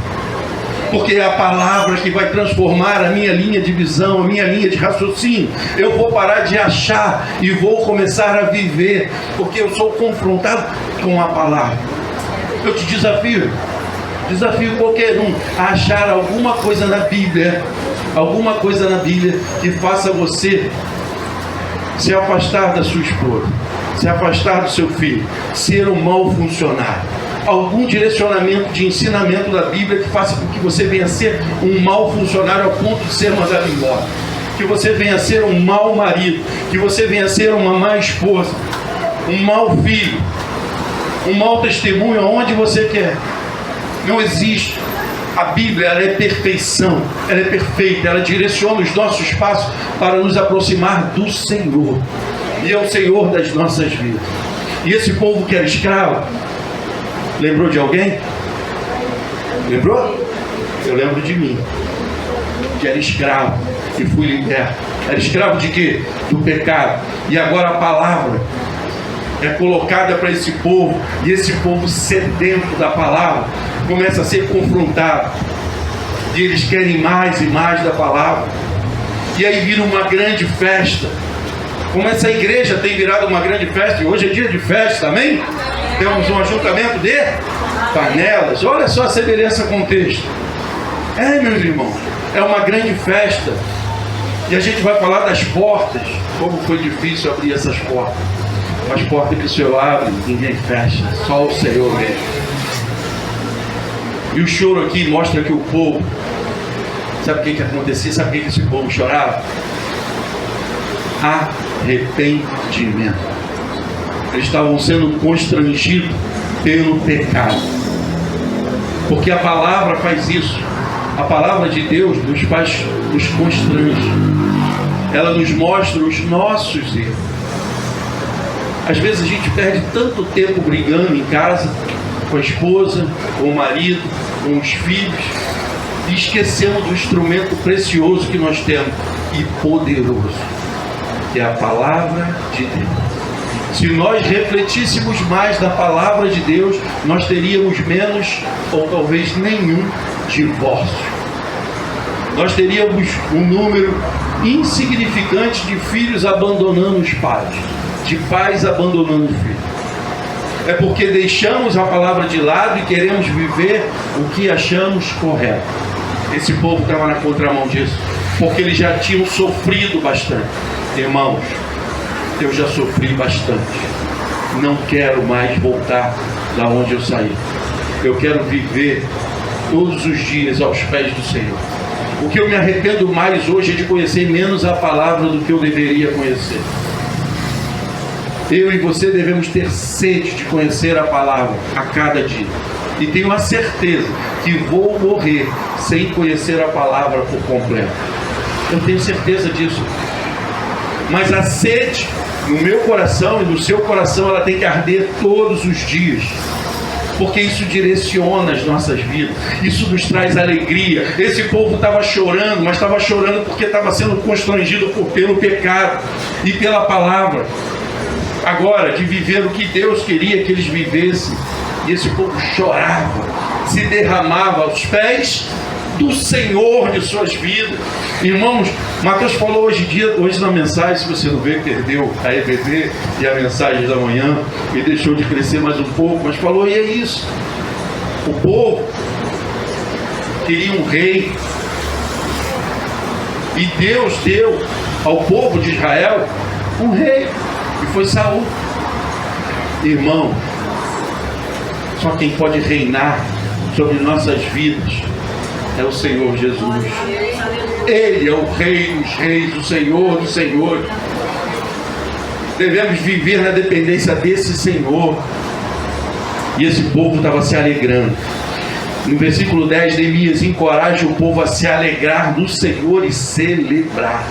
[SPEAKER 5] Porque é a palavra que vai transformar a minha linha de visão, a minha linha de raciocínio. Eu vou parar de achar e vou começar a viver, porque eu sou confrontado com a palavra. Eu te desafio qualquer um a achar alguma coisa na Bíblia que faça você se afastar da sua esposa, se afastar do seu filho, ser um mau funcionário. Algum direcionamento de ensinamento da Bíblia que faça com que você venha a ser um mau funcionário ao ponto de ser mandado embora. Que você venha a ser um mau marido, que você venha a ser uma má esposa, um mau filho, um mau testemunho aonde você quer. Não existe. A Bíblia, ela é perfeição, ela é perfeita, ela direciona os nossos passos para nos aproximar do Senhor. E é o Senhor das nossas vidas. E esse povo que era escravo, lembrou de alguém? Lembrou? Eu lembro de mim, que era escravo e fui liberto. Era escravo de quê? Do pecado. E agora a palavra é colocada para esse povo, e esse povo sedento da palavra começa a ser confrontado, e eles querem mais e mais da palavra, e aí vira uma grande festa. Como essa igreja tem virado uma grande festa, e hoje é dia de festa, amém? Temos um ajuntamento de panelas. Olha só a semelhança com o texto. Meus irmãos, é uma grande festa, e a gente vai falar das portas, como foi difícil abrir essas portas. As portas que o Senhor abre, ninguém fecha, só o Senhor mesmo. E o choro aqui mostra que o povo, sabe o que acontecia? Sabe o que esse povo chorava? Arrependimento. Eles estavam sendo constrangidos pelo pecado. Porque a palavra faz isso. A palavra de Deus nos faz, nos constrange. Ela nos mostra os nossos erros. Às vezes a gente perde tanto tempo brigando em casa, com a esposa, com o marido, com os filhos, e esquecemos do instrumento precioso que nós temos e poderoso, que é a palavra de Deus. Se nós refletíssemos mais da palavra de Deus, nós teríamos menos ou talvez nenhum divórcio. Nós teríamos um número insignificante de filhos abandonando os pais, de pais abandonando os filhos. É porque deixamos a palavra de lado e queremos viver o que achamos correto. Esse povo estava na contramão disso, porque eles já tinham sofrido bastante. Irmãos, eu já sofri bastante. Não quero mais voltar da onde eu saí. Eu quero viver todos os dias aos pés do Senhor. O que eu me arrependo mais hoje é de conhecer menos a palavra do que eu deveria conhecer. Eu e você devemos ter sede de conhecer a palavra a cada dia. E tenho a certeza que vou morrer sem conhecer a palavra por completo. Eu tenho certeza disso. Mas a sede no meu coração e no seu coração, ela tem que arder todos os dias. Porque isso direciona as nossas vidas. Isso nos traz alegria. Esse povo estava chorando, mas estava chorando porque estava sendo constrangido pelo pecado e pela palavra. Agora, de viver o que Deus queria que eles vivessem. E esse povo chorava, se derramava aos pés do Senhor de suas vidas. Irmãos, Mateus falou hoje na mensagem, se você não vê, perdeu a EBD e a mensagem da manhã e deixou de crescer mais um pouco, mas falou, e é isso. O povo queria um rei, e Deus deu ao povo de Israel um rei, e foi Saul. Irmão, só quem pode reinar sobre nossas vidas é o Senhor Jesus. Ele é o Rei dos Reis, o Senhor dos Senhores. Devemos viver na dependência desse Senhor. E esse povo estava se alegrando. No versículo 10, Neemias encoraja o povo a se alegrar no Senhor e celebrar.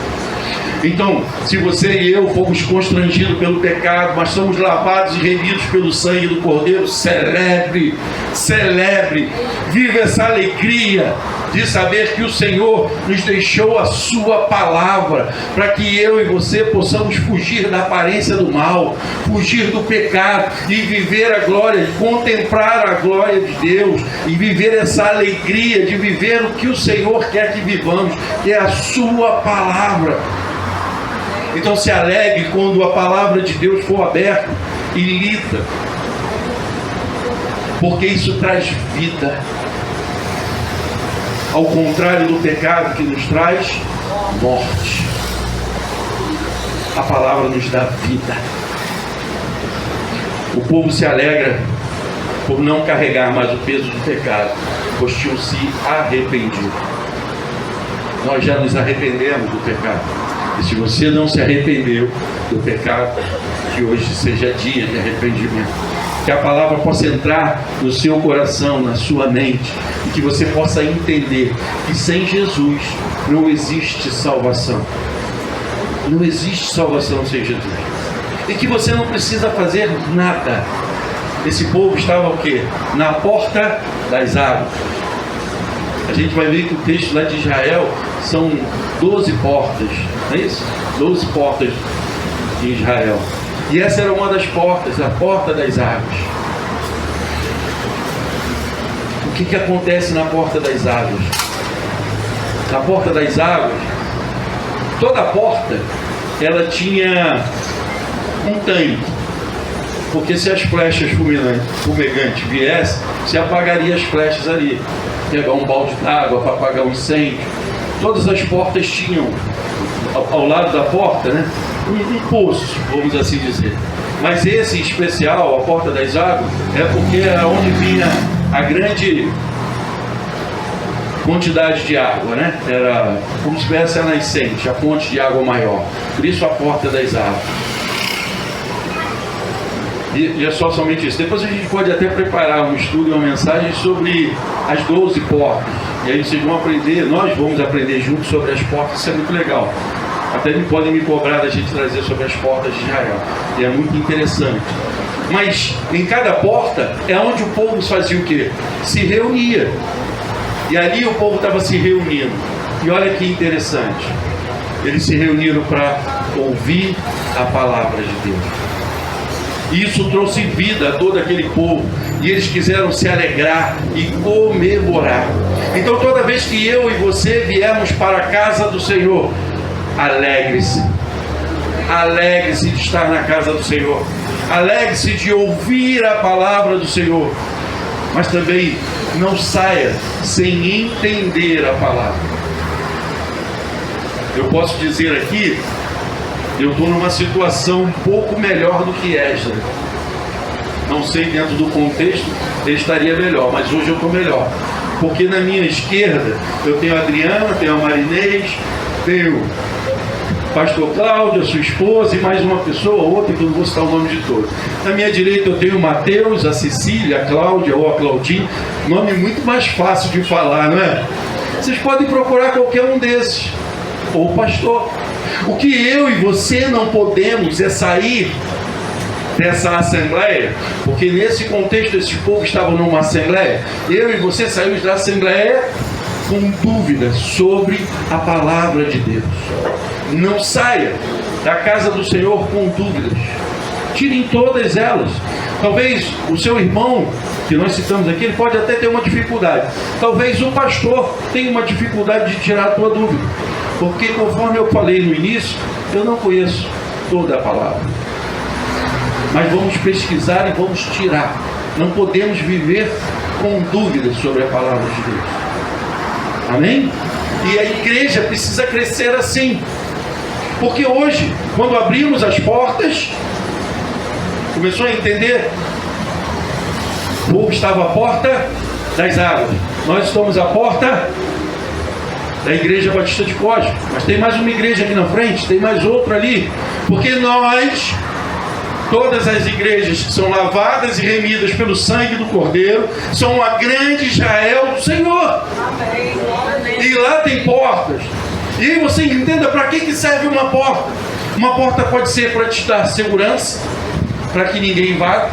[SPEAKER 5] Então, se você e eu fomos constrangidos pelo pecado, mas somos lavados e remidos pelo sangue do Cordeiro, celebre, celebre, viva essa alegria de saber que o Senhor nos deixou a sua palavra, para que eu e você possamos fugir da aparência do mal, fugir do pecado e viver a glória, contemplar a glória de Deus e viver essa alegria de viver o que o Senhor quer que vivamos, que é a sua palavra. Então se alegre quando a palavra de Deus for aberta e lida, porque isso traz vida, ao contrário do pecado que nos traz morte. A palavra nos dá vida. O povo se alegra por não carregar mais o peso do pecado, pois tinham se arrependido. Nós já nos arrependemos do pecado. E se você não se arrependeu do pecado, que hoje seja dia de arrependimento. Que a palavra possa entrar no seu coração, na sua mente, e que você possa entender que sem Jesus não existe salvação. Não existe salvação sem Jesus. E que você não precisa fazer nada. Esse povo estava o quê? Na porta das águas. A gente vai ver que o texto lá de Israel são 12 portas, não é isso? 12 portas de Israel. E essa era uma das portas, a porta das águas. O que acontece na porta das águas? Na porta das águas, toda porta, ela tinha um tanque. Porque se as flechas fumegantes viessem, se apagaria as flechas ali. Pegar um balde d'água para apagar o incêndio. Todas as portas tinham, ao lado da porta, né, um poço, vamos assim dizer. Mas esse em especial, a porta das águas, é porque era onde vinha a grande quantidade de água, né? Era como se tivesse a nascente, a fonte de água maior. Por isso a porta das águas. E é somente isso. Depois a gente pode até preparar um estudo e uma mensagem sobre as 12 portas. E aí vocês vão aprender, nós vamos aprender juntos sobre as portas, isso é muito legal. Até podem me cobrar da gente trazer sobre as portas de Israel. E é muito interessante. Mas em cada porta é onde o povo fazia o quê? Se reunia. E ali o povo estava se reunindo. E olha que interessante. Eles se reuniram para ouvir a palavra de Deus. E isso trouxe vida a todo aquele povo. E eles quiseram se alegrar e comemorar. Então toda vez que eu e você viemos para a casa do Senhor, alegre-se. Alegre-se de estar na casa do Senhor. Alegre-se de ouvir a palavra do Senhor. Mas também não saia sem entender a palavra. Eu posso dizer aqui, eu estou numa situação um pouco melhor do que esta. Não sei dentro do contexto, ele estaria melhor, mas hoje eu estou melhor. Porque na minha esquerda eu tenho a Adriana, tenho a Marinês, tenho o pastor Cláudio, a sua esposa e mais uma pessoa ou outra, que eu não vou citar o nome de todos. Na minha direita eu tenho o Mateus, a Cecília, a Cláudia ou a Claudinha. Nome muito mais fácil de falar, não é? Vocês podem procurar qualquer um desses. Ou o pastor. O que eu e você não podemos é sair dessa assembleia, porque nesse contexto esse povo estava numa assembleia. Eu e você saímos da assembleia com dúvidas sobre a palavra de Deus. Não saia da casa do Senhor com dúvidas. Tirem todas elas. Talvez o seu irmão, que nós citamos aqui, ele pode até ter uma dificuldade. Talvez o pastor tenha uma dificuldade de tirar a tua dúvida. Porque conforme eu falei no início, eu não conheço toda a palavra. Mas vamos pesquisar e vamos tirar. Não podemos viver com dúvidas sobre a palavra de Deus. Amém? E a igreja precisa crescer assim. Porque hoje, quando abrimos as portas, começou a entender? O povo estava à porta das águas. Nós estamos à porta da Igreja Batista de Cosmo. Mas tem mais uma igreja aqui na frente, tem mais outra ali. Porque nós, todas as igrejas que são lavadas e remidas pelo sangue do Cordeiro, são uma grande Israel do Senhor. E lá tem portas. E aí você entenda para que serve uma porta. Uma porta pode ser para te dar segurança, para que ninguém invada.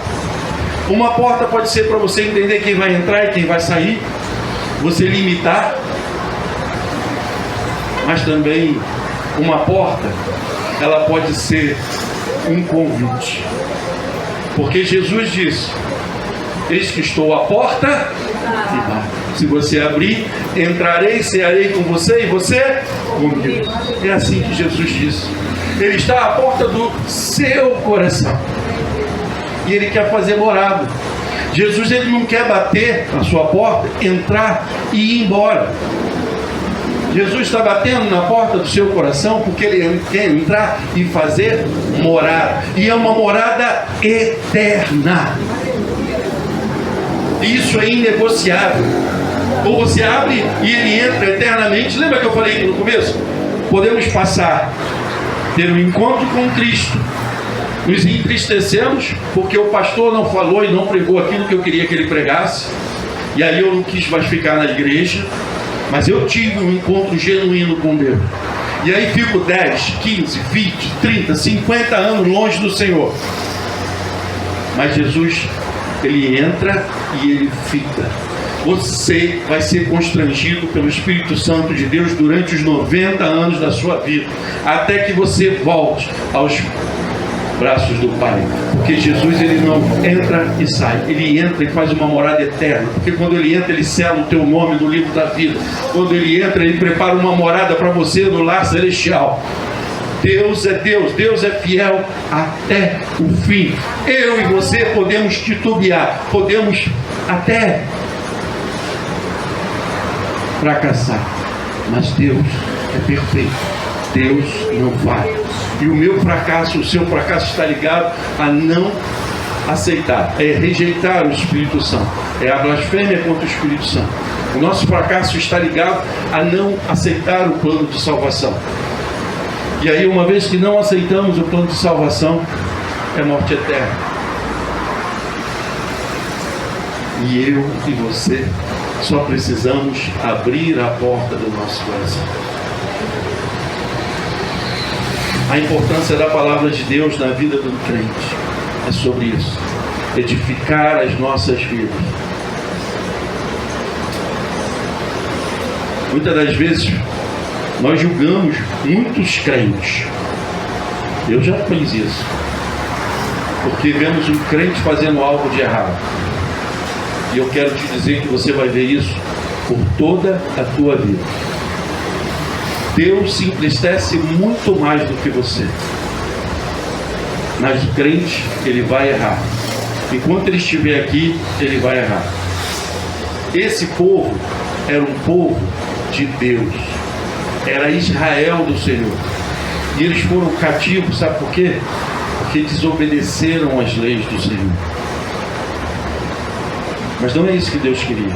[SPEAKER 5] Uma porta pode ser para você entender quem vai entrar e quem vai sair, você limitar. Mas também uma porta, ela pode ser um convite. Porque Jesus disse: eis que estou à porta e bato. Se você abrir, entrarei, cearei com você e você comigo. É assim que Jesus disse. Ele está à porta do seu coração. E Ele quer fazer morada. Jesus, Ele não quer bater na sua porta, entrar e ir embora. Jesus está batendo na porta do seu coração porque Ele quer entrar e fazer morada. E é uma morada eterna. Isso é inegociável. Ou você abre e Ele entra eternamente. Lembra que eu falei aqui no começo? Podemos passar, ter um encontro com Cristo, nos entristecemos porque o pastor não falou e não pregou aquilo que eu queria que ele pregasse, e aí eu não quis mais ficar na igreja, mas eu tive um encontro genuíno com Deus, e aí fico 10, 15, 20, 30, 50 anos longe do Senhor. Mas Jesus, Ele entra e Ele fica. Você vai ser constrangido pelo Espírito Santo de Deus durante os 90 anos da sua vida, até que você volte aos braços do Pai. Porque Jesus, Ele não entra e sai, Ele entra e faz uma morada eterna. Porque quando Ele entra, Ele sela o teu nome no livro da vida. Quando Ele entra, Ele prepara uma morada para você no lar celestial. Deus é Deus, Deus é fiel até o fim. Eu e você podemos titubear, podemos até fracassar, mas Deus é perfeito. Deus não vai. E o meu fracasso, o seu fracasso está ligado a não aceitar, é rejeitar o Espírito Santo, é a blasfêmia contra o Espírito Santo. O nosso fracasso está ligado a não aceitar o plano de salvação. E aí, uma vez que não aceitamos o plano de salvação, é morte eterna. E eu e você só precisamos abrir a porta do nosso coração. A importância da palavra de Deus na vida do crente é sobre isso: edificar as nossas vidas. Muitas das vezes nós julgamos muitos crentes. Eu já fiz isso, porque vemos um crente fazendo algo de errado. E eu quero te dizer que você vai ver isso por toda a tua vida. Deus se entristece muito mais do que você. Mas o crente, ele vai errar. Enquanto ele estiver aqui, ele vai errar. Esse povo era um povo de Deus. Era Israel do Senhor. E eles foram cativos, sabe por quê? Porque desobedeceram às leis do Senhor. Mas não é isso que Deus queria.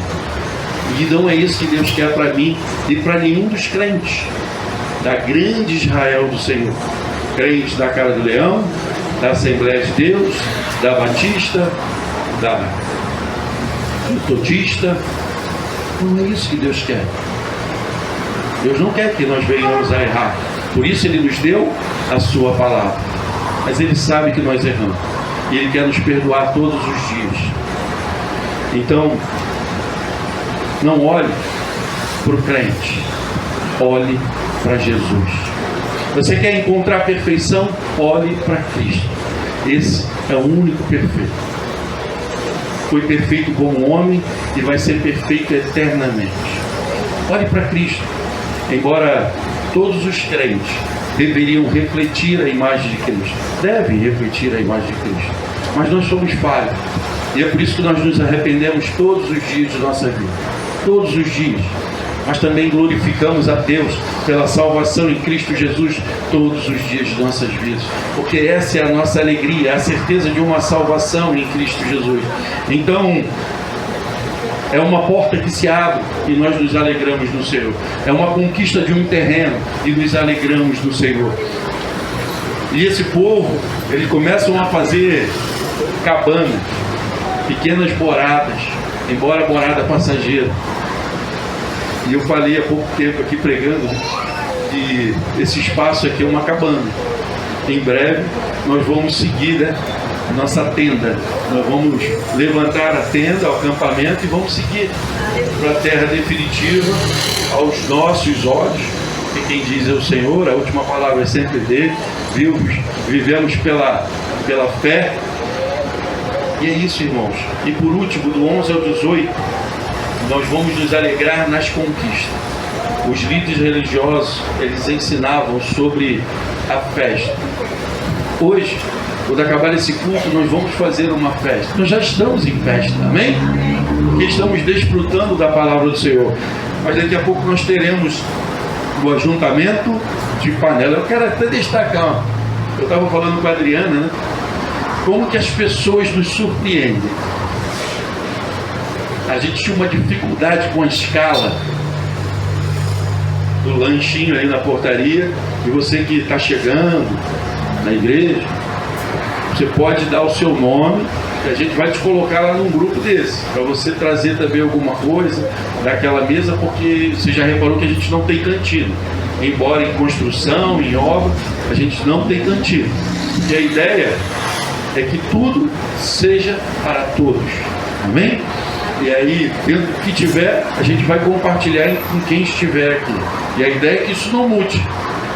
[SPEAKER 5] E não é isso que Deus quer para mim e para nenhum dos crentes da grande Israel do Senhor. Crentes da Cara do Leão, da Assembleia de Deus, da Batista, da Metodista. Não é isso que Deus quer. Deus não quer que nós venhamos a errar. Por isso Ele nos deu a sua palavra. Mas Ele sabe que nós erramos. E Ele quer nos perdoar todos os dias. Então, não olhe para o crente. Olhe para Jesus. Você quer encontrar perfeição? Olhe para Cristo. Esse é o único perfeito. Foi perfeito como homem e vai ser perfeito eternamente. Olhe para Cristo. Embora todos os crentes deveriam refletir a imagem de Cristo. Devem refletir a imagem de Cristo. Mas nós somos falhos. E é por isso que nós nos arrependemos todos os dias de nossa vida. Todos os dias. Mas também glorificamos a Deus pela salvação em Cristo Jesus todos os dias de nossas vidas. Porque essa é a nossa alegria, a certeza de uma salvação em Cristo Jesus. Então, é uma porta que se abre e nós nos alegramos no Senhor. É uma conquista de um terreno e nos alegramos no Senhor. E esse povo, eles começam a fazer cabanas, pequenas moradas, embora morada passageira. E eu falei há pouco tempo aqui pregando que esse espaço aqui é uma cabana. Em breve nós vamos seguir, né, nossa tenda. Nós vamos levantar a tenda, o acampamento, e vamos seguir para a terra definitiva aos nossos olhos. E quem diz é o Senhor, a última palavra é sempre dele. Vivemos pela fé. E é isso, irmãos. E por último, do 11 ao 18, nós vamos nos alegrar nas conquistas. Os líderes religiosos, eles ensinavam sobre a festa. Hoje, quando acabar esse culto, nós vamos fazer uma festa. Nós já estamos em festa, amém? Porque estamos desfrutando da palavra do Senhor. Mas daqui a pouco nós teremos o ajuntamento de panela. Eu quero até destacar, eu estava falando com a Adriana, né? Como que as pessoas nos surpreendem. A gente tinha uma dificuldade com a escala do lanchinho aí na portaria. E você que está chegando na igreja, você pode dar o seu nome, e a gente vai te colocar lá num grupo desse, para você trazer também alguma coisa daquela mesa, porque você já reparou que a gente não tem cantina. Embora em construção, em obra, a gente não tem cantina. E a ideia é que tudo seja para todos. Amém? E aí, dentro do que tiver, a gente vai compartilhar com quem estiver aqui. E a ideia é que isso não mude.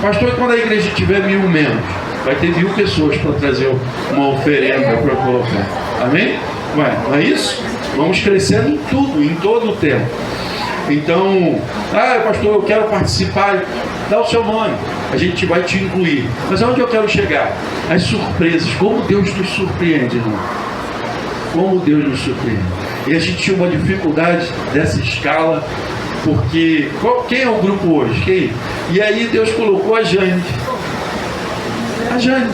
[SPEAKER 5] Pastor, quando a igreja tiver 1000 membros, vai ter 1000 pessoas para trazer uma oferenda para colocar. Amém? Não é isso? Vamos crescendo em tudo, em todo o tempo. Então, pastor, eu quero participar. Dá o seu nome, a gente vai te incluir. Mas aonde eu quero chegar? As surpresas. Como Deus nos surpreende, irmão. Como Deus nos surpreende. E a gente tinha uma dificuldade dessa escala, porque quem é o grupo hoje? Quem? E aí Deus colocou a Jane. A Jane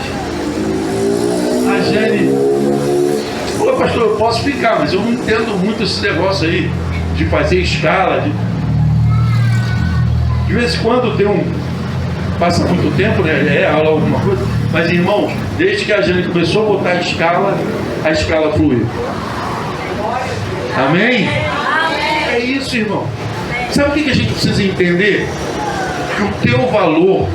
[SPEAKER 5] falou, pastor, eu posso ficar, mas eu não entendo muito esse negócio aí de fazer escala. De vez em quando passa muito tempo, né? Aula alguma coisa. Mas irmãos, desde que a Jane começou a botar a escala fluiu. Amém? É isso, irmão. Sabe o que a gente precisa entender? Que o teu valor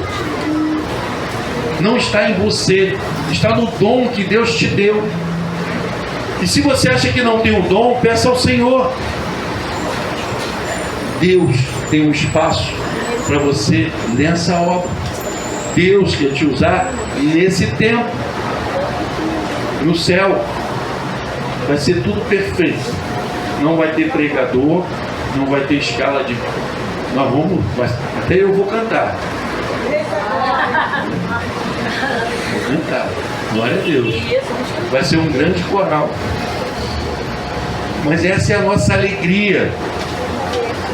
[SPEAKER 5] não está em você, está no dom que Deus te deu. E se você acha que não tem o dom, peça ao Senhor. Deus tem um espaço para você nessa obra. Deus quer te usar nesse tempo. No céu vai ser tudo perfeito. Não vai ter pregador, não vai ter escala de... Até eu vou cantar. Vou cantar. Glória a Deus. Vai ser um grande coral. Mas essa é a nossa alegria.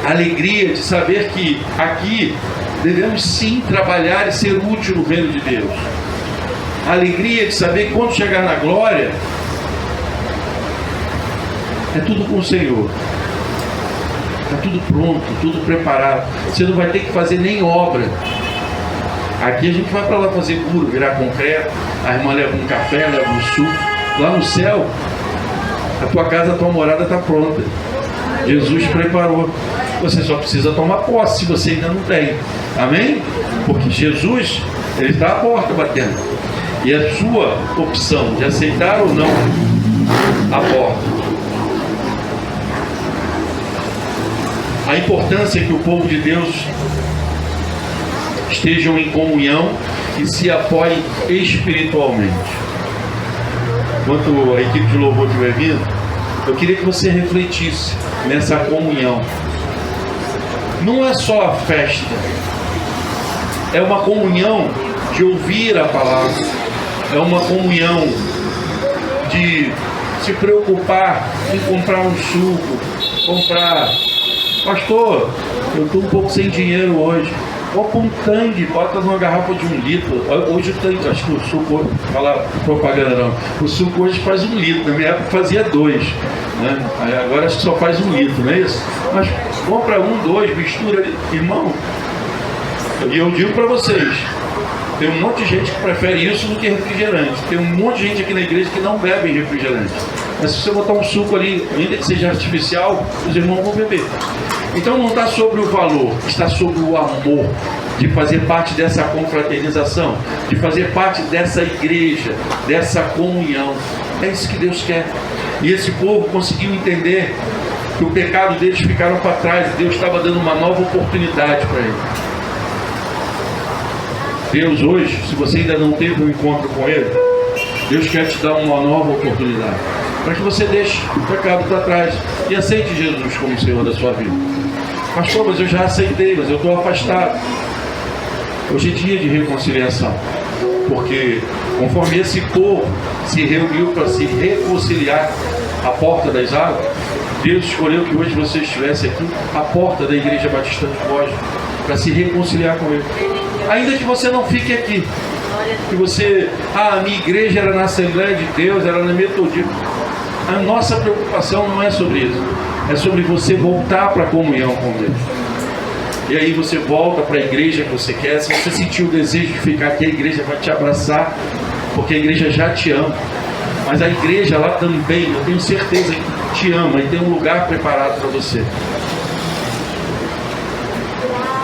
[SPEAKER 5] A alegria de saber que aqui devemos sim trabalhar e ser útil no reino de Deus. A alegria de saber que quando chegar na glória, é tudo com o Senhor. Está tudo pronto, tudo preparado. Você não vai ter que fazer nem obra. Aqui a gente vai para lá fazer puro, virar concreto. A irmã leva um café, leva um suco. Lá no céu, a tua casa, a tua morada está pronta. Jesus preparou. Você só precisa tomar posse se você ainda não tem. Amém? Porque Jesus, ele está à porta batendo. E a sua opção de aceitar ou não a porta. A importância é que o povo de Deus estejam em comunhão e se apoiem espiritualmente. Enquanto a equipe de louvor estiver vindo, eu queria que você refletisse nessa comunhão. Não é só a festa, é uma comunhão de ouvir a palavra, é uma comunhão de se preocupar em comprar um suco, pastor, eu estou um pouco sem dinheiro hoje. Compra um tangue, bota numa garrafa de 1 litro. Hoje o tangue, acho que o suco, fala propaganda não, o suco hoje faz 1 litro, na minha época fazia 2, né? Agora acho que só faz 1 litro, não é isso? Mas compra 1, 2, mistura ali, irmão. E eu digo para vocês, tem um monte de gente que prefere isso do que refrigerante. Tem um monte de gente aqui na igreja que não bebe refrigerante. Mas se você botar um suco ali, ainda que seja artificial, os irmãos vão beber. Então não está sobre o valor, está sobre o amor de fazer parte dessa confraternização, de fazer parte dessa igreja, dessa comunhão. É isso que Deus quer. E esse povo conseguiu entender que o pecado deles ficaram para trás e Deus estava dando uma nova oportunidade para eles. Deus hoje, se você ainda não teve um encontro com Ele, Deus quer te dar uma nova oportunidade para que você deixe o pecado para trás e aceite Jesus como Senhor da sua vida. Pastor, mas eu já aceitei, mas eu estou afastado. Hoje é dia de reconciliação, porque conforme esse povo se reuniu para se reconciliar à porta das águas, Deus escolheu que hoje você estivesse aqui à porta da Igreja Batista de Foz para se reconciliar com Ele. Ainda que você não fique aqui, que você, a minha igreja era na Assembleia de Deus, era na Metodista. A nossa preocupação não é sobre isso, é sobre você voltar para a comunhão com Deus. E aí você volta para a igreja que você quer. Se você sentir o desejo de ficar aqui, a igreja vai te abraçar, porque a igreja já te ama. Mas a igreja lá também, eu tenho certeza que te ama e tem um lugar preparado para você.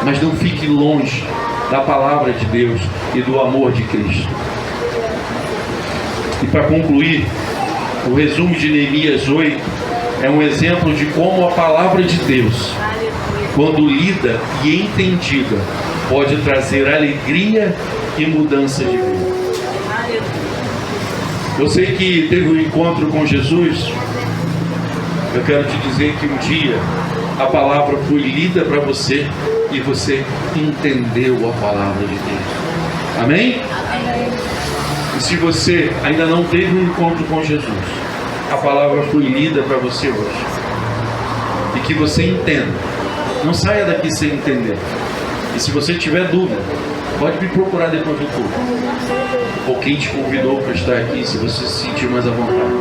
[SPEAKER 5] Mas não fique longe da palavra de Deus e do amor de Cristo. E para concluir, o resumo de Neemias 8 é um exemplo de como a palavra de Deus, quando lida e entendida, pode trazer alegria e mudança de vida. Você que teve um encontro com Jesus, eu quero te dizer que um dia a palavra foi lida para você e você entendeu a palavra de Deus. Amém? E se você ainda não teve um encontro com Jesus, a palavra foi lida para você hoje. E que você entenda. Não saia daqui sem entender. E se você tiver dúvida, pode me procurar depois do culto. Ou quem te convidou para estar aqui, se você se sentir mais à vontade.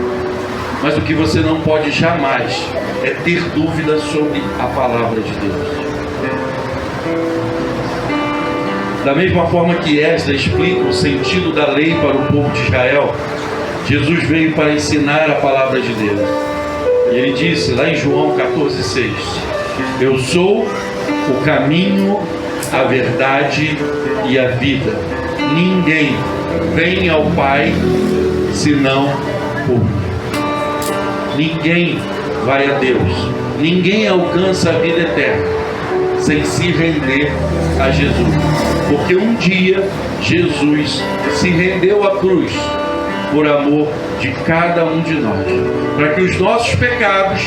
[SPEAKER 5] Mas o que você não pode jamais é ter dúvida sobre a palavra de Deus. Da mesma forma que Esdras explica o sentido da lei para o povo de Israel, Jesus veio para ensinar a palavra de Deus. E ele disse lá em João 14,6: eu sou o caminho, a verdade e a vida. Ninguém vem ao Pai senão por mim. Ninguém vai a Deus, ninguém alcança a vida eterna sem se render a Jesus. Porque um dia Jesus se rendeu à cruz por amor de cada um de nós, para que os nossos pecados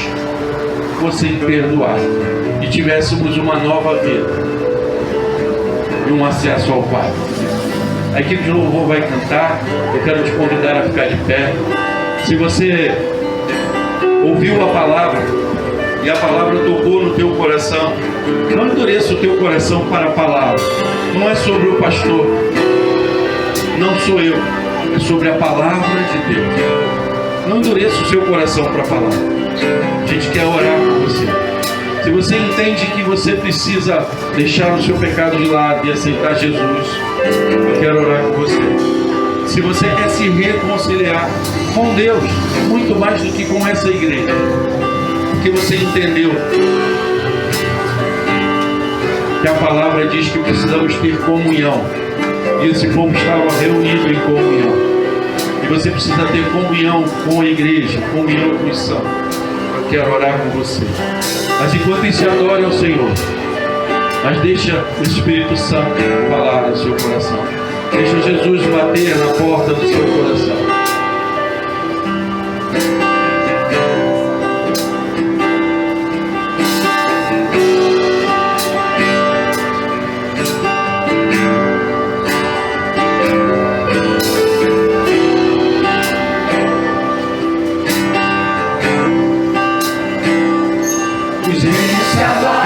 [SPEAKER 5] fossem perdoados e tivéssemos uma nova vida e um acesso ao Pai. A equipe de louvor vai cantar. Eu quero te convidar a ficar de pé. Se você ouviu a palavra e a palavra tocou no teu coração, não endureça o teu coração para a palavra. Não é sobre o pastor, não sou eu, é sobre a palavra de Deus. Não endureça o seu coração para a palavra. A gente quer orar por você. Se você entende que você precisa deixar o seu pecado de lado e aceitar Jesus, eu quero orar com você. Se você quer se reconciliar com Deus, muito mais do que com essa igreja, porque você entendeu que a palavra diz que precisamos ter comunhão, e esse povo estava reunido em comunhão, e você precisa ter comunhão com a igreja, comunhão com os santos. Eu quero orar com você. Mas enquanto isso, adore ao Senhor, mas deixa o Espírito Santo falar no seu coração. Deixa Jesus bater na porta do seu coração. os reis se abalam.